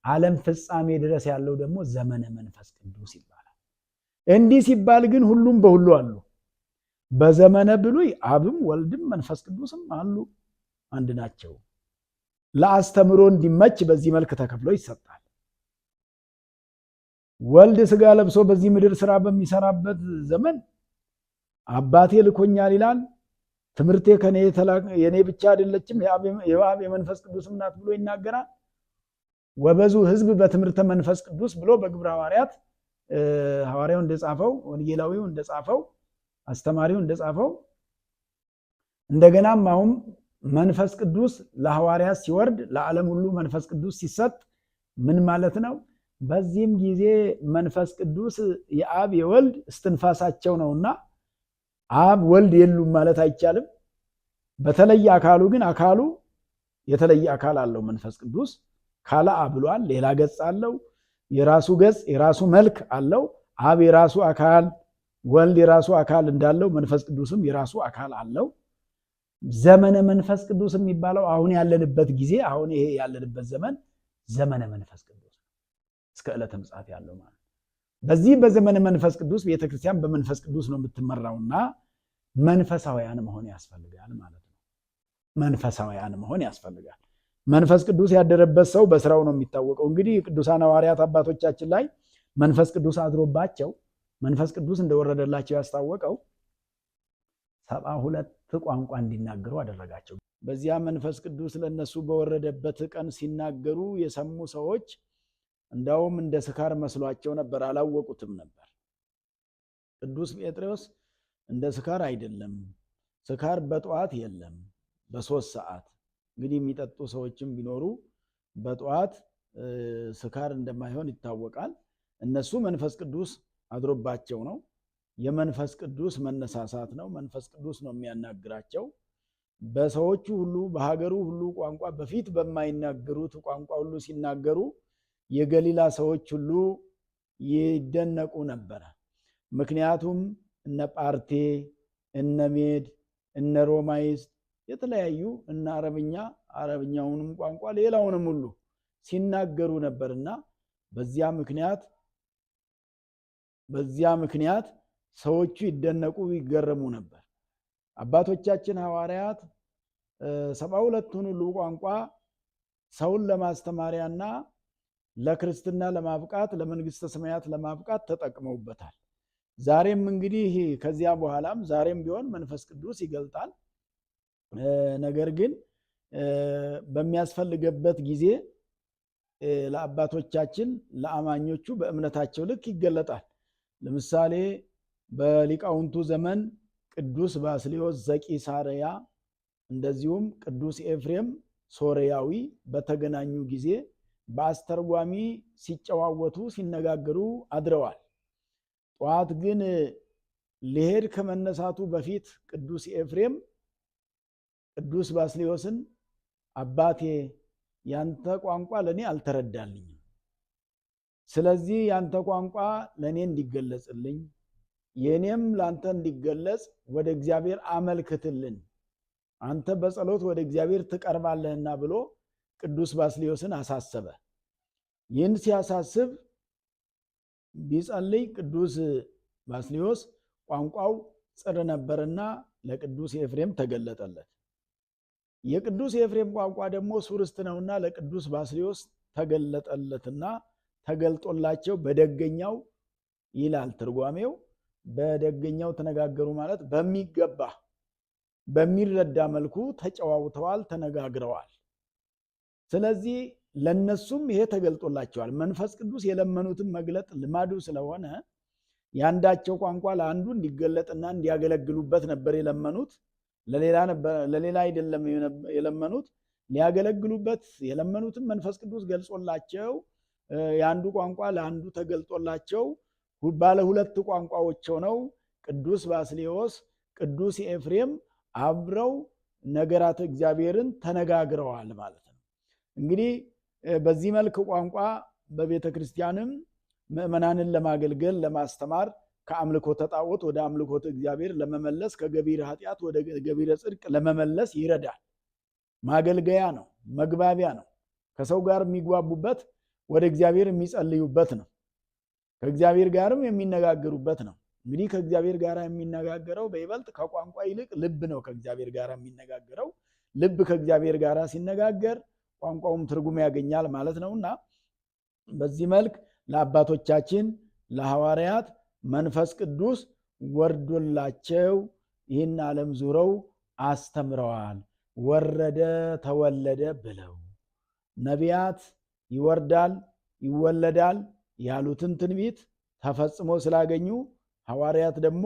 Speaker 1: ዓለም ፍጻሜ ድረስ ያለው ደግሞ ዘመነ መንፈስ ቅዱስ ይባላል። እንዲህ ሲባል ግን ሁሉም በሁሉ አሉ። በዘመነ ብሉይ አብም ወልድም መንፈስ ቅዱስም አሉ፣ አንድ ናቸው። ለአስተምሮ እንዲመች በዚህ መልክ ተከፍሎ ይሰጣል። ወልድ ስጋ ለብሶ በዚህ ምድር ስራ በሚሰራበት ዘመን አባቴ ልኮኛል ይላል። ትምህርቴ የኔ ብቻ አይደለችም የአብ የመንፈስ ቅዱስም ናት ብሎ ይናገራል። ወበዙ ህዝብ በትምህርተ መንፈስ ቅዱስ ብሎ በግብረ ሐዋርያት ሐዋርያው እንደጻፈው ወንጌላዊው እንደጻፈው አስተማሪው እንደጻፈው እንደገናም አሁን መንፈስ ቅዱስ ለሐዋርያት ሲወርድ ለዓለም ሁሉ መንፈስ ቅዱስ ሲሰጥ ምን ማለት ነው? በዚህም ጊዜ መንፈስ ቅዱስ የአብ የወልድ እስትንፋሳቸው ነውና አብ ወልድ የሉም ማለት አይቻልም። በተለየ አካሉ ግን አካሉ የተለየ አካል አለው። መንፈስ ቅዱስ ካለ አብ ብሏል። ሌላ ገጽ አለው። የራሱ ገጽ የራሱ መልክ አለው። አብ የራሱ አካል፣ ወልድ የራሱ አካል እንዳለው መንፈስ ቅዱስም የራሱ አካል አለው። ዘመነ መንፈስ ቅዱስ የሚባለው አሁን ያለንበት ጊዜ አሁን ይሄ ያለንበት ዘመን ዘመነ መንፈስ ቅዱስ እስከ ዕለተ ምጽአት ያለው ማለት። በዚህ በዘመነ መንፈስ ቅዱስ ቤተክርስቲያን በመንፈስ ቅዱስ ነው የምትመራውና መንፈሳውያን መሆን ያስፈልጋል ማለት ነው። መንፈሳውያን መሆን ያስፈልጋል። መንፈስ ቅዱስ ያደረበት ሰው በስራው ነው የሚታወቀው። እንግዲህ ቅዱሳን ሐዋርያት አባቶቻችን ላይ መንፈስ ቅዱስ አድሮባቸው መንፈስ ቅዱስ እንደወረደላቸው ያስታወቀው 72 ቋንቋ እንዲናገሩ አደረጋቸው። በዚያ መንፈስ ቅዱስ ለነሱ በወረደበት ቀን ሲናገሩ የሰሙ ሰዎች እንዳውም እንደ ስካር መስሏቸው ነበር፣ አላወቁትም ነበር። ቅዱስ ጴጥሮስ እንደ ስካር አይደለም፣ ስካር በጠዋት የለም፣ በ3 ሰዓት እንግዲህ የሚጠጡ ሰዎችም ቢኖሩ በጠዋት ስካር እንደማይሆን ይታወቃል። እነሱ መንፈስ ቅዱስ አድሮባቸው ነው። የመንፈስ ቅዱስ መነሳሳት ነው። መንፈስ ቅዱስ ነው የሚያናግራቸው። በሰዎቹ ሁሉ በሀገሩ ሁሉ ቋንቋ በፊት በማይናገሩት ቋንቋ ሁሉ ሲናገሩ የገሊላ ሰዎች ሁሉ ይደነቁ ነበረ። ምክንያቱም እነ ጳርቴ፣ እነ ሜድ፣ እነ ሮማይስጥ የተለያዩ እነ አረብኛውንም ቋንቋ ሌላውንም ሁሉ ሲናገሩ ነበርና በዚያ ምክንያት ሰዎቹ ይደነቁ ይገረሙ ነበር። አባቶቻችን ሐዋርያት 72ቱን ሁሉ ቋንቋ ሰውን ለማስተማሪያና ለክርስትና ለማብቃት ለመንግስተ ሰማያት ለማብቃት ተጠቅመውበታል። ዛሬም እንግዲህ ከዚያ በኋላም ዛሬም ቢሆን መንፈስ ቅዱስ ይገልጣል። ነገር ግን በሚያስፈልገበት ጊዜ ለአባቶቻችን ለአማኞቹ በእምነታቸው ልክ ይገለጣል። ለምሳሌ በሊቃውንቱ ዘመን ቅዱስ ባስልዮስ ዘቂሳርያ እንደዚሁም ቅዱስ ኤፍሬም ሶርያዊ በተገናኙ ጊዜ በአስተርጓሚ ሲጨዋወቱ ሲነጋገሩ አድረዋል። ጠዋት ግን ሊሄድ ከመነሳቱ በፊት ቅዱስ ኤፍሬም ቅዱስ ባስልዮስን አባቴ ያንተ ቋንቋ ለኔ አልተረዳልኝም፣ ስለዚህ ያንተ ቋንቋ ለኔ እንዲገለጽልኝ የኔም ላንተ እንዲገለጽ ወደ እግዚአብሔር አመልክትልን፣ አንተ በጸሎት ወደ እግዚአብሔር ትቀርባለህና ብሎ ቅዱስ ባስልዮስን አሳሰበ። ይህን ሲያሳስብ ቢጸልይ ቅዱስ ባስልዮስ ቋንቋው ጽር ነበርና ለቅዱስ ኤፍሬም ተገለጠለት። የቅዱስ ኤፍሬም ቋንቋ ደግሞ ሱርስት ነውና ለቅዱስ ባስልዮስ ተገለጠለትና ተገልጦላቸው በደገኛው ይላል ትርጓሜው። በደገኛው ተነጋገሩ ማለት በሚገባ በሚረዳ መልኩ ተጨዋውተዋል፣ ተነጋግረዋል። ስለዚህ ለነሱም ይሄ ተገልጦላቸዋል። መንፈስ ቅዱስ የለመኑትን መግለጥ ልማዱ ስለሆነ ያንዳቸው ቋንቋ ለአንዱ እንዲገለጥና እንዲያገለግሉበት ነበር የለመኑት። ለሌላ አይደለም የለመኑት፣ ሊያገለግሉበት የለመኑትን መንፈስ ቅዱስ ገልጾላቸው የአንዱ ቋንቋ ለአንዱ ተገልጦላቸው ባለ ሁለት ቋንቋዎች ሆነው ቅዱስ ባስልዮስ ቅዱስ ኤፍሬም አብረው ነገራተ እግዚአብሔርን ተነጋግረዋል ማለት ነው። እንግዲህ በዚህ መልክ ቋንቋ በቤተ ክርስቲያንም ምእመናንን ለማገልገል ለማስተማር ከአምልኮተ ጣዖት ወደ አምልኮተ እግዚአብሔር ለመመለስ ከገቢረ ኃጢአት ወደ ገቢረ ጽድቅ ለመመለስ ይረዳል። ማገልገያ ነው፣ መግባቢያ ነው። ከሰው ጋር የሚግባቡበት ወደ እግዚአብሔር የሚጸልዩበት ነው። ከእግዚአብሔር ጋርም የሚነጋገሩበት ነው። እንግዲህ ከእግዚአብሔር ጋር የሚነጋገረው በይበልጥ ከቋንቋ ይልቅ ልብ ነው። ከእግዚአብሔር ጋር የሚነጋገረው ልብ ከእግዚአብሔር ጋር ሲነጋገር ቋንቋውም ትርጉም ያገኛል ማለት ነውና በዚህ መልክ ለአባቶቻችን ለሐዋርያት መንፈስ ቅዱስ ወርዶላቸው ይህን ዓለም ዙረው አስተምረዋል። ወረደ ተወለደ ብለው ነቢያት ይወርዳል ይወለዳል ያሉትን ትንቢት ተፈጽሞ ስላገኙ ሐዋርያት ደግሞ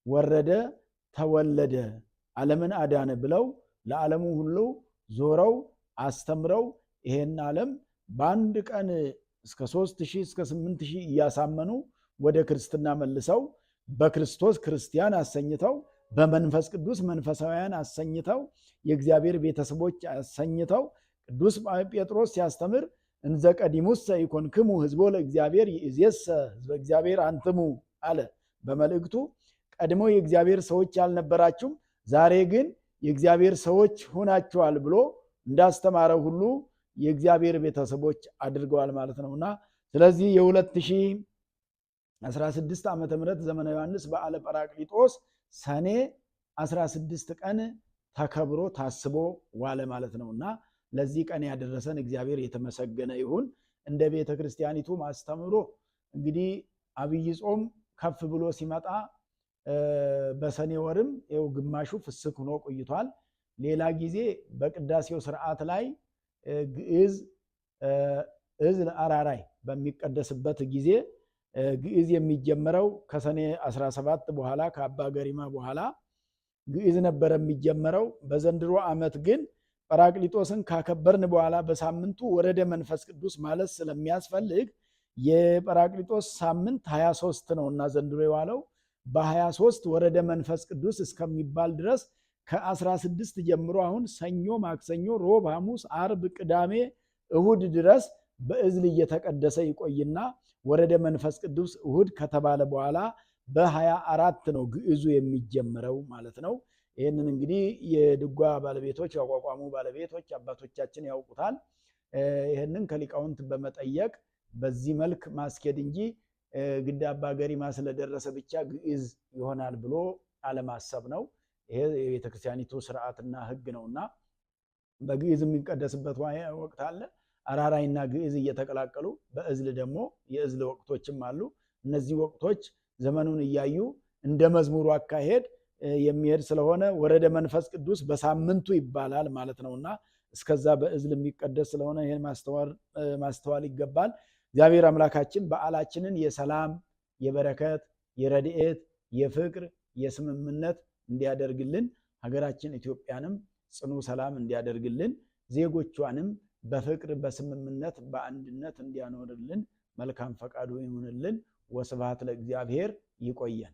Speaker 1: ወረደ ተወለደ ዓለምን አዳነ ብለው ለዓለሙ ሁሉ ዞረው አስተምረው ይሄን ዓለም በአንድ ቀን እስከ 3000 እስከ 8000 እያሳመኑ ወደ ክርስትና መልሰው በክርስቶስ ክርስቲያን አሰኝተው በመንፈስ ቅዱስ መንፈሳውያን አሰኝተው የእግዚአብሔር ቤተሰቦች አሰኝተው ቅዱስ ጴጥሮስ ሲያስተምር እንዘ ቀዲሙሰ ኢኮንክሙ ሕዝቦ ለእግዚአብሔር ይእዜሰ ሕዝበ እግዚአብሔር አንትሙ አለ በመልእክቱ። ቀድሞ የእግዚአብሔር ሰዎች ያልነበራችሁም ዛሬ ግን የእግዚአብሔር ሰዎች ሆናችኋል ብሎ እንዳስተማረው ሁሉ የእግዚአብሔር ቤተሰቦች አድርገዋል ማለት ነውና ስለዚህ የ2016 ዓመተ ምህረት ዘመነ ዮሐንስ በዓለ ጰራቅሊጦስ ሰኔ 16 ቀን ተከብሮ ታስቦ ዋለ ማለት ነውና ለዚህ ቀን ያደረሰን እግዚአብሔር የተመሰገነ ይሁን። እንደ ቤተ ክርስቲያኒቱ ማስተምሮ እንግዲህ አብይ ጾም ከፍ ብሎ ሲመጣ በሰኔ ወርም ይኸው ግማሹ ፍስክ ሆኖ ቆይቷል። ሌላ ጊዜ በቅዳሴው ስርዓት ላይ ግዕዝ ለአራራይ በሚቀደስበት ጊዜ ግዕዝ የሚጀመረው ከሰኔ 17 በኋላ ከአባ ገሪማ በኋላ ግዕዝ ነበር የሚጀመረው። በዘንድሮ ዓመት ግን ጰራቅሊጦስን ካከበርን በኋላ በሳምንቱ ወረደ መንፈስ ቅዱስ ማለት ስለሚያስፈልግ የጰራቅሊጦስ ሳምንት 23 ነውና ዘንድሮ የዋለው በ23 ወረደ መንፈስ ቅዱስ እስከሚባል ድረስ ከ16 ጀምሮ አሁን ሰኞ፣ ማክሰኞ፣ ሮብ፣ ሐሙስ፣ አርብ፣ ቅዳሜ፣ እሁድ ድረስ በእዝል እየተቀደሰ ይቆይና ወረደ መንፈስ ቅዱስ እሁድ ከተባለ በኋላ በ24 ነው ግዕዙ የሚጀምረው ማለት ነው። ይህንን እንግዲህ የድጓ ባለቤቶች ያቋቋሙ ባለቤቶች አባቶቻችን ያውቁታል። ይህንን ከሊቃውንት በመጠየቅ በዚህ መልክ ማስኬድ እንጂ ግድ አባ ገሪማ ስለደረሰ ብቻ ግዕዝ ይሆናል ብሎ አለማሰብ ነው። ይሄ የቤተክርስቲያኒቱ ስርዓትና ህግ ነውና በግዕዝ የሚቀደስበት ወቅት አለ። አራራይና ግዕዝ እየተቀላቀሉ በእዝል ደግሞ የእዝል ወቅቶችም አሉ። እነዚህ ወቅቶች ዘመኑን እያዩ እንደ መዝሙሩ አካሄድ የሚሄድ ስለሆነ ወረደ መንፈስ ቅዱስ በሳምንቱ ይባላል ማለት ነውና እስከዛ በእዝል የሚቀደስ ስለሆነ ይሄን ማስተዋል ይገባል። እግዚአብሔር አምላካችን በዓላችንን የሰላም፣ የበረከት፣ የረድኤት፣ የፍቅር፣ የስምምነት እንዲያደርግልን ሀገራችን ኢትዮጵያንም ጽኑ ሰላም እንዲያደርግልን ዜጎቿንም በፍቅር በስምምነት በአንድነት እንዲያኖርልን መልካም ፈቃዱ ይሁንልን። ወስብሐት ለእግዚአብሔር። ይቆየን።